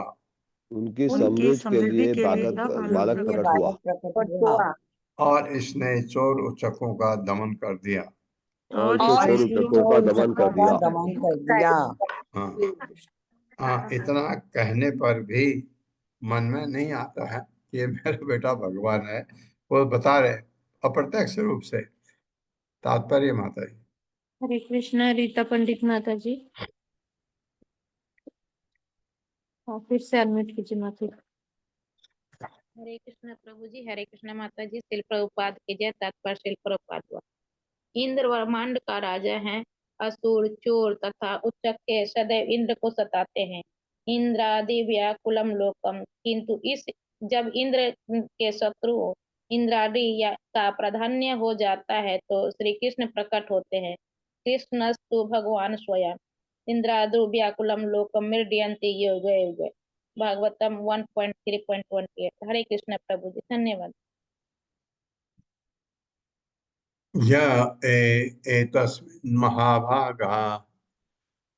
उनकी समृद्धि के लिए बालक प्रकट हुआ और इसने चोर उचकों का दमन कर दिया। और चोर उचकों का दमन कर दिया। हाँ, इतना कहने पर भी मन में नहीं आता है कि ये मेरा बेटा भगवान है। वो बता रहे अप्रत्यक्ष रूप से। तात्पर्य माता जी। हरे कृष्णा रीता पंडित माता जी। फिर से अनम्यूट कीजिए माता जी। हरे कृष्ण प्रभु जी, हरे कृष्ण माता जी। शिल प्रभुपाद की जय। तात्पर्य शिल प्रभुपाद हुआ। इंद्र ब्रह्मांड का राजा है। असुर चोर तथा उच्चके सदैव इंद्र को सताते हैं। इंद्रादि व्याकुलम लोकम, किंतु इस जब इंद्र के शत्रु इंद्रादि का प्राधान्य हो जाता है तो श्री कृष्ण प्रकट होते हैं। कृष्णस्तु भगवान स्वयं इंद्रादि व्याकुलम लोकम मृडयन्ति युगे युगे। भागवतम 1.3.28। हरे कृष्ण प्रभु जी। धन्यवाद। एतस्मिन् महाभागा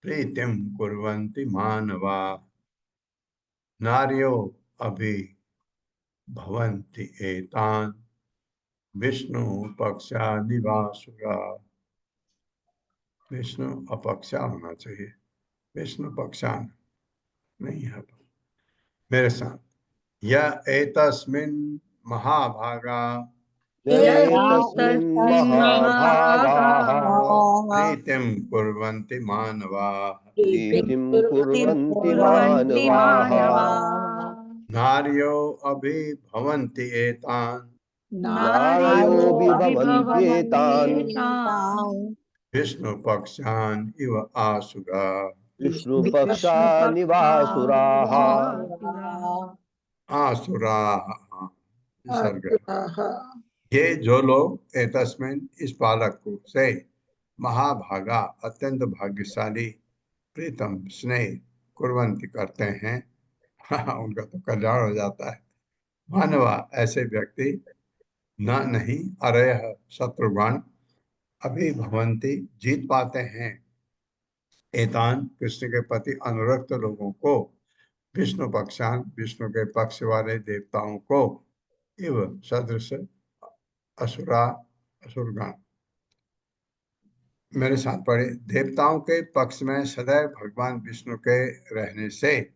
प्रीतिं कुर्वन्ति मानवा नार्यो अभि भवन्ति एतान् विष्णु पक्षा निवासुरा। विष्णु अपक्षा होना चाहिए, विष्णु पक्षा नहीं है। मेरे साथ य एतस्मिन् महाभागा एतस्मिन् महाभागाः प्रीतिं कुर्वन्ति मानवाः प्रीतिं कुर्वन्ति मानवाः नार्यो अभिभवन्ति एतान् नारयोऽभिभवन्त्येतान् विष्णुपक्षान् इव आसुरा विष्णुपक्षानिवासुराः आसुराः विसर्ग। ये जो लोग एतस्मिन् इस बालक को से महाभागा अत्यंत भाग्यशाली प्रीतम स्नेह कुर्वन्ति करते हैं उनका तो कल्याण हो जाता है। मानवा ऐसे व्यक्ति न नहीं अरयः शत्रुगण अभिभवन्ति जीत पाते हैं एतान कृष्ण के प्रति अनुरक्त लोगों को विष्णु पक्षान विष्णु के पक्ष वाले देवताओं को इव सदृश असुरा असुरगण। मेरे साथ पढ़े। देवताओं के पक्ष में सदैव भगवान विष्णु के रहने से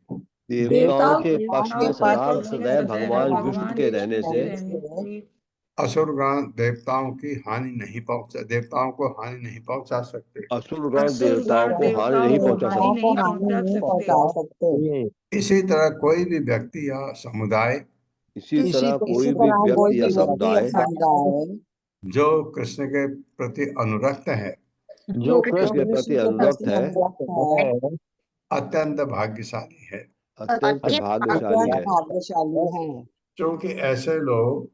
देवताओं के पक्ष में सदैव भगवान विष्णु के रहने से असुरगण देवताओं की हानि नहीं पहुंचा देवताओं को हानि नहीं पहुंचा सकते। असुरगण देवताओं को हानि नहीं पहुंचा सकते। इसी तरह कोई भी व्यक्ति या समुदाय इसी तरह कोई भी व्यक्ति या समुदाय जो कृष्ण के प्रति अनुरक्त है जो कृष्ण के प्रति अनुरक्त है अत्यंत भाग्यशाली है अत्यंत भाग्यशाली है। क्योंकि ऐसे लोग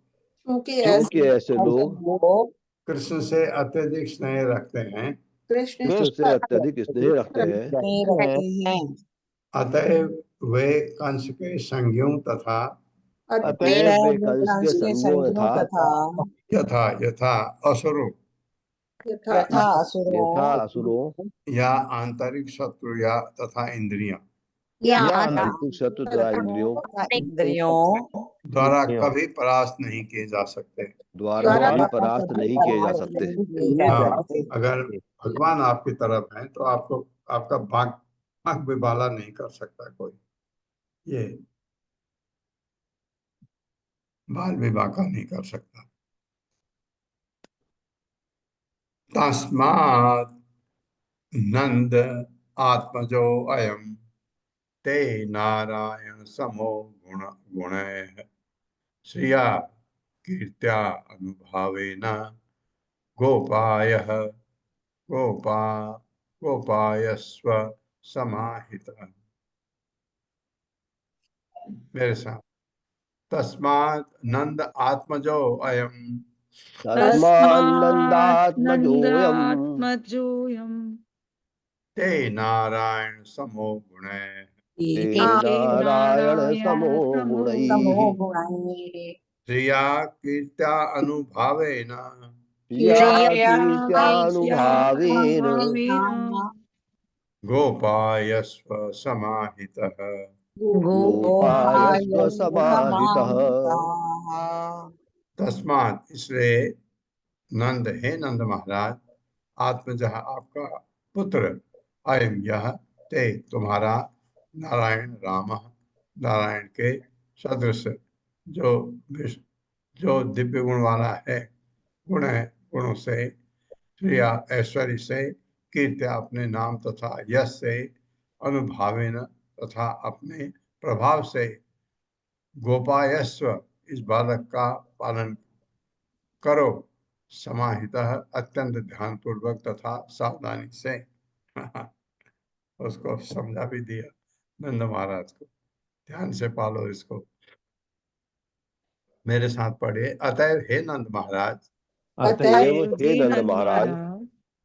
कृष्ण से अत्यधिक स्नेह रखते हैं कृष्ण से अत्यधिक स्नेह रखते हैं। अतएव वे कंस के संज्ञों तथा यथा यथा असुरों या आंतरिक शत्रु या तथा इंद्रियां द्वारा कभी परास्त नहीं किए जा सकते। अगर भगवान आपकी तरफ हैं तो आपको आपका भाग भी बाला नहीं कर सकता कोई। ये बाल भी बाका नहीं कर सकता। तस्मात् नंद आत्मजो अयम ते नारायण समो गुणैः श्रिया कीर्त्या अनुभावेन गोपायस्व समाहितः। मेरे साथ। तस्मात् नंद आत्मजो अयम ते नारायण समो गुणैः श्रिया कीर्त्या अनुभावेन गोपायस्व समाहितः। तस्मात् इसलिए नंद हे नंद महाराज आत्मजः आपका पुत्र अयम यह ते तुम्हारा नारायण राम नारायण के सदृश जो दिव्य गुण वाला है गुणों से श्रिया ऐश्वर्य से कीर्त्या अपने नाम तथा यश से अनुभावेन तथा अपने प्रभाव से गोपायस्व इस बालक का पालन करो समाहितः अत्यंत ध्यान पूर्वक तथा सावधानी से। उसको समझा भी दिया नंद महाराज को ध्यान से पालो इसको। मेरे साथ पढ़िए। अतएव हे नंद महाराज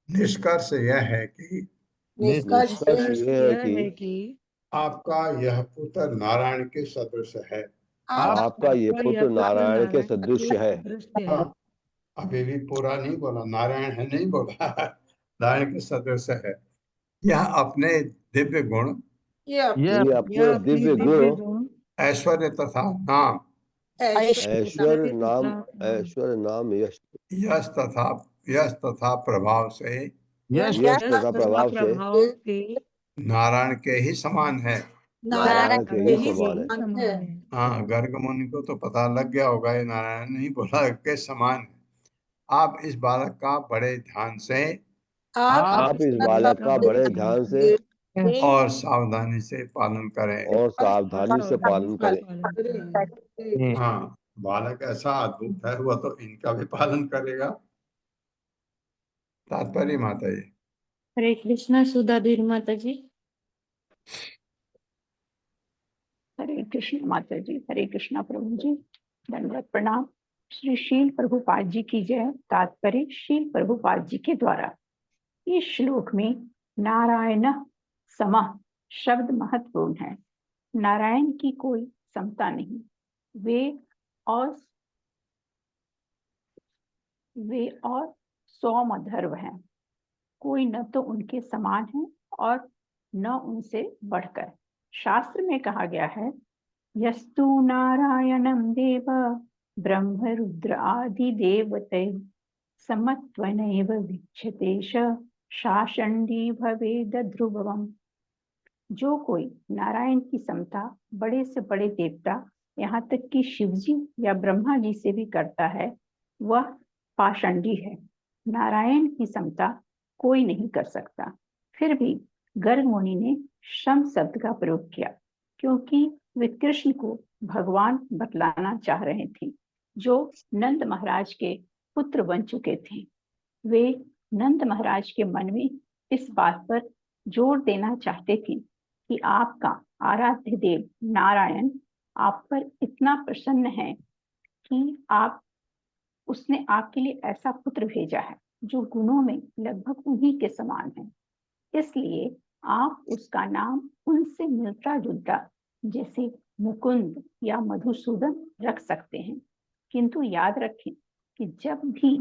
निष्कर्ष यह है कि आपका यह पुत्र नारायण के सदृश है। आपका ये पुत्र नारायण के सदृश है। अभी भी पूरा नहीं बोला नारायण है नहीं बोला नारायण के सदृश है। यह अपने दिव्य गुण ऐश्वर्य तथा नाम ऐश्वर्य नाम यश तथा प्रभाव से नारायण के ही समान है। नारायण के ही समान है। समान है। हाँ, गर्ग मुनि को तो पता लग गया होगा, ये नारायण नहीं बोला के समान है। आप इस बालक का बड़े ध्यान से आप इस बालक का बड़े ध्यान से और सावधानी से पालन करें। और सावधानी से पालन करें। हाँ, बालक ऐसा अद्भुत है, हुआ तो इनका भी पालन करेगा। तात्पर्य माता जी। हरे कृष्णा सुधाधीर माता जी। हरे कृष्ण माता जी, हरे कृष्णा प्रभु जी, दंडवत प्रणाम। श्री शील प्रभुपाद जी की जय। तात्पर्य शील प्रभुपाद जी के द्वारा। इस श्लोक में नारायण समः शब्द महत्वपूर्ण है। नारायण की कोई समता नहीं, वे और सौमधर्व हैं। कोई न तो उनके समान है और न उनसे बढ़कर। शास्त्र में कहा गया है, यस्तु नारायणं देव ब्रह्म रुद्र आदि देवते समत्वनैव विच्यते शासंडी भवेद ध्रुवम्। जो कोई नारायण की समता बड़े से बड़े देवता, यहाँ तक कि शिवजी या ब्रह्मा जी से भी करता है, वह पाषंडी है। नारायण की समता कोई नहीं कर सकता। फिर भी गर्ग मुनि ने शम शब्द का प्रयोग किया, क्योंकि वे कृष्ण को भगवान बतलाना चाह रहे थे, जो नंद महाराज के पुत्र बन चुके थे। वे नंद महाराज के मन में इस बात पर जोर देना चाहते थे कि आपका आराध्य देव नारायण आप पर इतना प्रसन्न है कि उसने आपके लिए ऐसा पुत्र भेजा है जो गुणों में लगभग उन्हीं के समान है। इसलिए आप उसका नाम उनसे मिलता जुलता, जैसे मुकुंद या मधुसूदन रख सकते हैं। किंतु याद रखें कि जब भी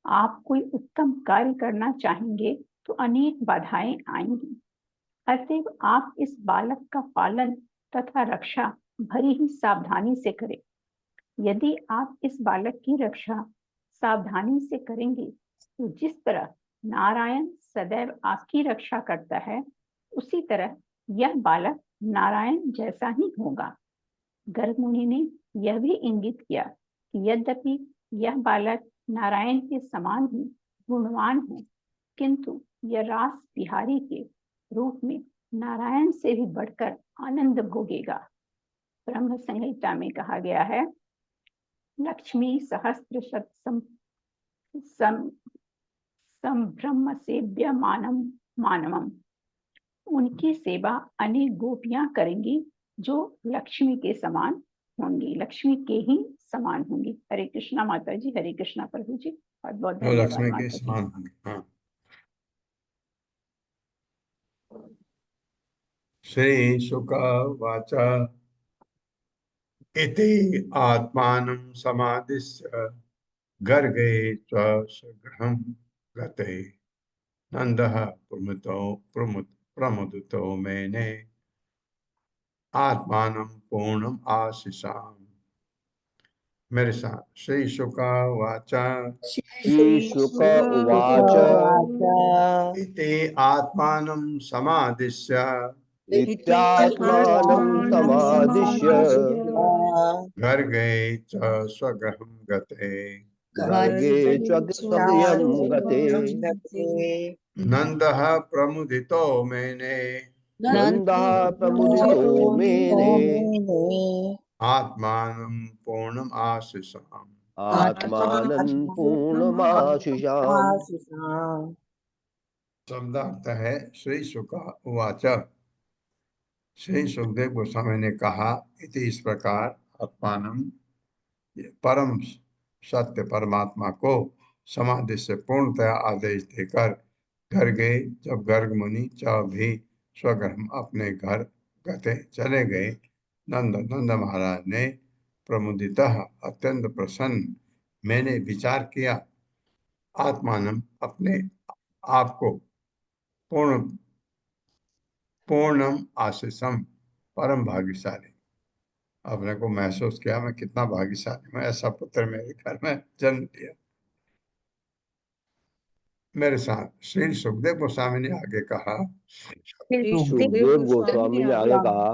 आप कोई उत्तम कार्य करना चाहेंगे तो अनेक बाधाएं आएंगी। अतएव आप इस बालक का पालन तथा रक्षा भली ही सावधानी से करें। यदि आप इस बालक की रक्षा सावधानी से करेंगे तो जिस तरह नारायण सदैव आपकी रक्षा करता है, उसी तरह यह बालक नारायण जैसा ही होगा। गर्ग मुनि ने यह भी इंगित किया कि यद्यपि यह बालक नारायण के समान ही गुणवान है, किंतु यह रास बिहारी के रूप में नारायण से भी बढ़कर आनंद भोगेगा। ब्रह्म संहिता में कहा गया है, लक्ष्मी सहस्त्र शत संभ्रम सेव्य मानवम। उनकी सेवा अनेक गोपियां करेंगी जो लक्ष्मी के समान होंगी, लक्ष्मी के ही समान होंगी। हरे कृष्णा माता जी, हरे कृष्णा प्रभु जी, बहुत बहुत जो धन्यवाद लक्ष्मी के माता जी। समान होंगे। हाँ। श्री शुक वाच इति आत्मानं समादिश्य गर्गे स्वगृहं गते नंदः प्रमुदितो मेने आत्मानं पूर्णम् आशिषाम्। मेरे साथ श्री शुक वाच श्री शुक उवाच इति आत्मानं समादिश्य इत्यात्मानं समादिश्य गर्गे च स्वगृहं गते गर्गे स्वगृहं गते नंदः प्रमुदितो मेने नंदः प्रमुदितो मेने आत्मानं पूर्णम् आशिषाम्। आत्मानं पूर्णमाशिषाम्। शब्दार्थ है श्री शुक उवाच। श्री सुखदेव गोस्वामी ने कहा, इति इस प्रकार, आत्मानं परम सत्य परमात्मा को समाधि से पूर्णतया आदेश देकर घर गए। जब गर्ग मुनि भी स्वगृह अपने घर गते चले गए, नंद महाराज ने प्रमुदित अत्यंत प्रसन्न मैंने विचार किया, आत्मानम अपने आप को पूर्णम आशीषम परम भाग्यशाली, अपने को महसूस किया मैं कितना भाग्यशाली हूं, ऐसा पुत्र मेरे घर में जन्म लिया। मेरे साथ श्री सुखदेव गोस्वामी ने आगे कहा, श्री सुखदेव गोस्वामी ने आगे कहा,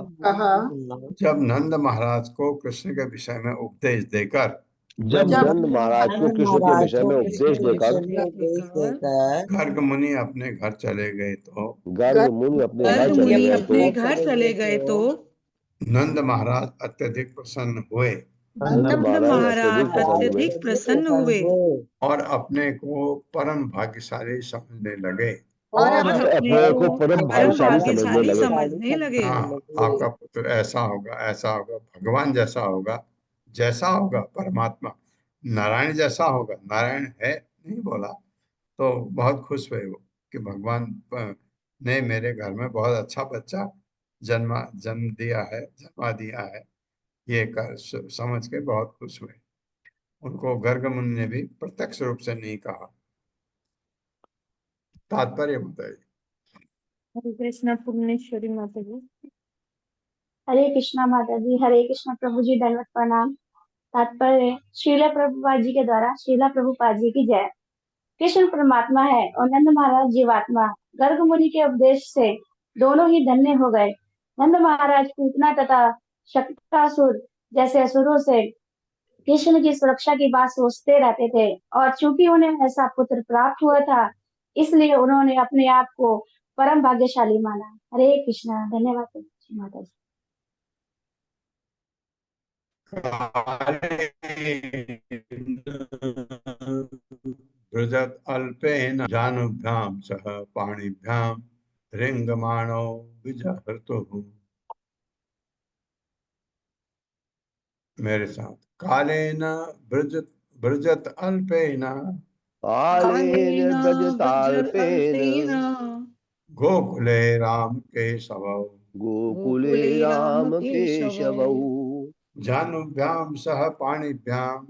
जब नंद महाराज को कृष्ण के विषय में उपदेश देकर जब नंद महाराज को कृष्ण के विषय में उपदेश देकर गर्ग मुनि अपने घर चले गए तो गर्ग मुनि अपने घर चले गए तो नंद महाराज अत्यधिक प्रसन्न हुए नंद महाराज अत्यधिक प्रसन्न हुए और अपने को परम भाग्यशाली समझने लगे। और अपने को परम भाग्यशाली समझने लगे। हाँ, आपका पुत्र ऐसा होगा, भगवान जैसा होगा, जैसा होगा परमात्मा, नारायण जैसा होगा, नारायण है नहीं बोला तो बहुत खुश हुए वो कि भगवान ने मेरे घर में बहुत अच्छा बच्चा जन्म दिया है, ये समझ के बहुत खुश हुए। उनको गर्ग मुनि ने भी प्रत्यक्ष रूप से नहीं कहा। तात्पर्य बताइए। हरे कृष्णा पूर्णेश्वरी माता जी। हरे कृष्णा माता जी, हरे कृष्णा प्रभु जी, दंडवत प्रणाम। तात्पर्य, श्रीला प्रभुपाद जी के द्वारा श्रीला प्रभुपाद जी की जय। कृष्ण परमात्मा है और नंद महाराज जीवात्मा। गर्ग मुनि के उपदेश से दोनों ही धन्य हो गए। नंद महाराज पूतना तथा शक्तासुर जैसे असुरों से कृष्ण की सुरक्षा की बात सोचते रहते थे और चूंकि उन्हें ऐसा पुत्र प्राप्त हुआ था, इसलिए उन्होंने अपने आप को परम भाग्यशाली माना। हरे कृष्णा। धन्यवाद माता जी। ब्रजत अल्पेन जानुभ्याम सह पाणिभ्याम रिंगमाणो विजहृतुः। मेरे साथ, कालेन ब्रजत अल्पेन गोकुले राम केशवौ जानुभ्याम सह पाणिभ्याम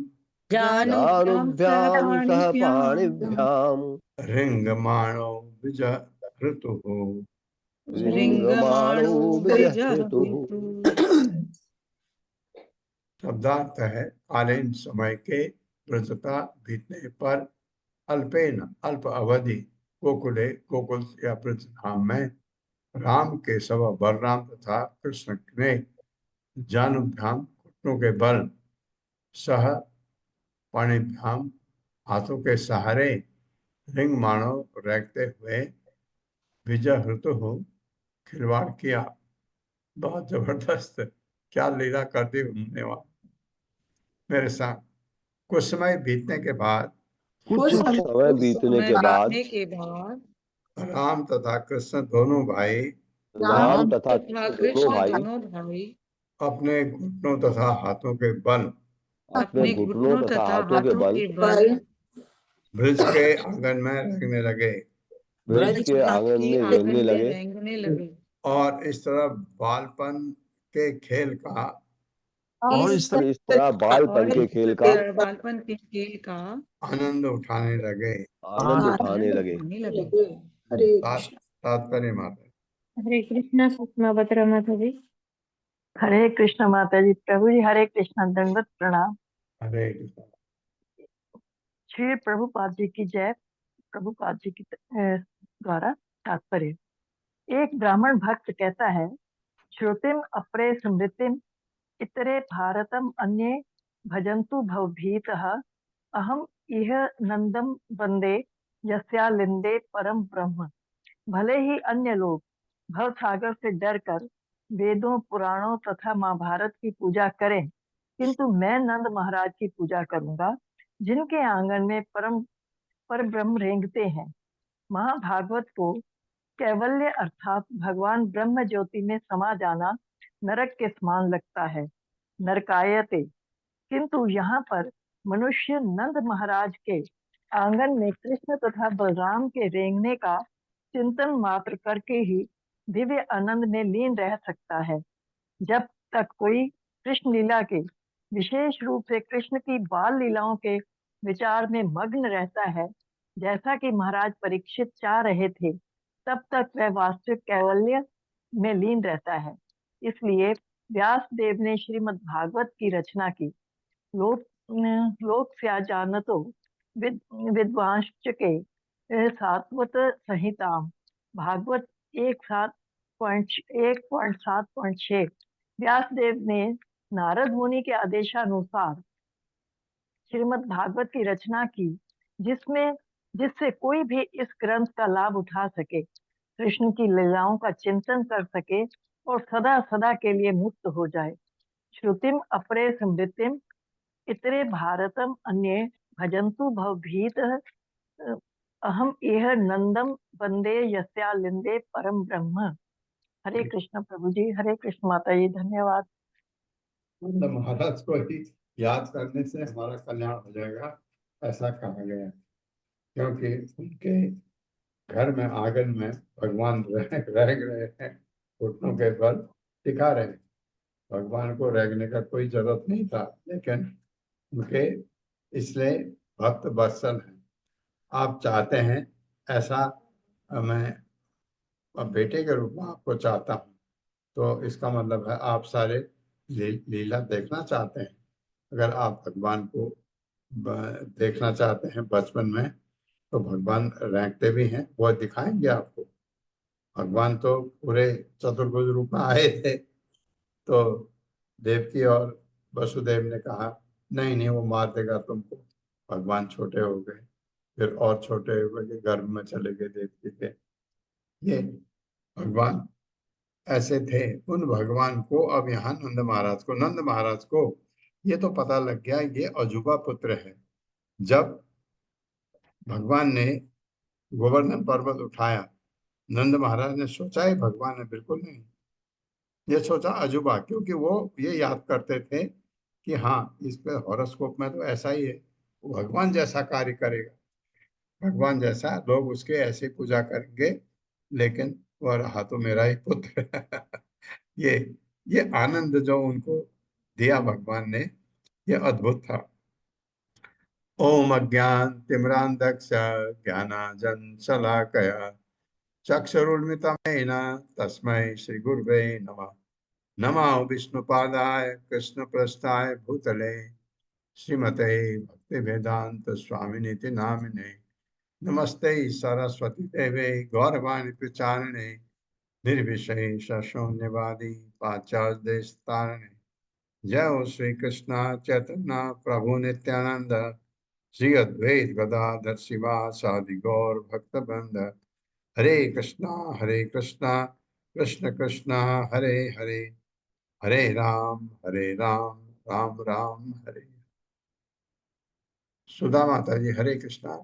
रिंगमाणो विजहृतुः। शब्दार्थ है, कालीन समय के ब्रजता बीतने पर अल्पेन अल्प अवधि गोकुल या ब्रज धाम में राम केशव बलराम तथा कृष्ण ने जानुभ्याम घुटनों के बल, सह पाणिभ्याम हाथों के सहारे, रिंग मानो रखते हुए, विजय ऋतु खिलवाड़ किया। बहुत जबरदस्त क्या लीला करती उन्होंने वहां। मेरे साथ, कुछ समय बीतने के बाद राम तथा कृष्ण दोनों भाई अपने घुटनों तथा हाथों के बल ब्रज के आंगन में रेंगने लगे। और इस तरह बालपन के खेल का आनंद उठाने लगे। तात्पर्य माता। हरे कृष्णा सुषमा बत्रा माता जी। हरे कृष्ण माता जी। प्रभु जी हरे कृष्ण, दंडवत प्रणाम। हरे कृष्ण। श्री प्रभुपाद जी की जय। प्रभुपाद जी की द्वारा तात्पर्य, एक ब्राह्मण भक्त कहता है, श्रुतिम अपरे स्मृतिम इतरे भारतम अन्ये भजन्तु भवभीतः अहम इह नंदम वंदे यस्यालिंदे परम ब्रह्म। भले ही अन्य लोग भवसागर से डरकर वेदों, पुराणों तथा महाभारत की पूजा करें, किंतु मैं नंद महाराज की पूजा करूंगा, जिनके आंगन में पर ब्रह्म रेंगते हैं। महाभागवत को कैवल्य अर्थात भगवान ब्रह्म ज्योति में समा जाना नरक के समान लगता है, नरकायते। किंतु यहाँ पर मनुष्य नंद महाराज के आंगन में कृष्ण तथा बलराम के रेंगने का चिंतन मात्र करके ही दिव्य आनंद में लीन रह सकता है। जब तक कोई कृष्ण लीला के, विशेष रूप से कृष्ण की बाल लीलाओं के विचार में मग्न रहता है, जैसा कि महाराज परीक्षित चाह रहे थे, तब तक वह वास्तविक कैवल्य में लीन रहता है। इसलिए व्यास देव ने श्रीमद् भागवत की रचना की। लोक स्या जानतो विद्वांश्च के सात्वत संहिता भागवत 1.7.6 व्यासदेव ने नारद मुनि के आदेशानुसार श्रीमद् भागवत की रचना की, जिससे कोई भी इस ग्रंथ का लाभ उठा सके, कृष्ण की लीलाओं का चिंतन कर सके और सदा सदा के लिए मुक्त हो जाए। श्रुतिम अपरे स्मृतिम इतरे भारतम अन्ये भजन्तु भवभीत अहम यह नंदम वंदे यस्यालिंदे परम ब्रह्म। हरे कृष्ण प्रभु जी, हरे कृष्ण माता जी, धन्यवाद। नंद महाराज को ही याद करने से हमारा कल्याण हो जाएगा, ऐसा कहा गया, क्योंकि उनके घर में आंगन में भगवान रह रहे हैं, घुटनों के बल टिका रहे। भगवान को रहने का कोई जरूरत नहीं था, लेकिन उनके इसलिए भक्त वत्सल हैं। आप चाहते हैं ऐसा, मैं बेटे के रूप में आपको चाहता हूँ, तो इसका मतलब है आप सारे लीला देखना चाहते हैं। अगर आप भगवान को देखना चाहते हैं बचपन में, तो भगवान रैंकते भी हैं, वो दिखाएंगे आपको। भगवान तो पूरे चतुर्भुज रूप में आए थे, तो देवकी और वसुदेव ने कहा नहीं नहीं वो मार देगा तुमको। भगवान छोटे हो गए, फिर और छोटे हो गए, गर्भ में चले गए देवकी के। ये भगवान ऐसे थे। उन भगवान को अब यहाँ नंद महाराज को ये तो पता लग गया ये अजूबा पुत्र है। जब भगवान ने गोवर्धन पर्वत उठाया, नंद महाराज ने सोचा ही भगवान ने बिल्कुल नहीं, ये सोचा अजूबा, क्योंकि वो ये याद करते थे कि हाँ इस पे हॉरोस्कोप में तो ऐसा ही है, वो भगवान जैसा कार्य करेगा, भगवान जैसा लोग उसके ऐसे पूजा करेंगे, लेकिन वह रहा तो मेरा ही पुत्र। ये आनंद जो उनको दिया भगवान ने, ये अद्भुत था। ओम अज्ञान तिमिरांधक्ष ज्ञानांजन शलाकया चक्षुरुन्मिलितं तस्मै श्री गुरुवे नमः। नमो विष्णुपादाय कृष्णप्रस्थाय भूतले श्रीमते भक्तिवेदांत स्वामिनीति नामिने। नमस्ते सरस्वती देवे गौरवाणी प्रचारिणे निर्विशेष शून्यवादी पाश्चात्य। जय हो श्री कृष्ण चैतन्य प्रभु नित्यानंद, श्री अद्वैत गदाधर शिवासादि गौर भक्तवृंद। हरे कृष्णा कृष्ण कृष्ण हरे हरे, हरे राम राम राम हरे। सुधा माता जी, हरे कृष्णा।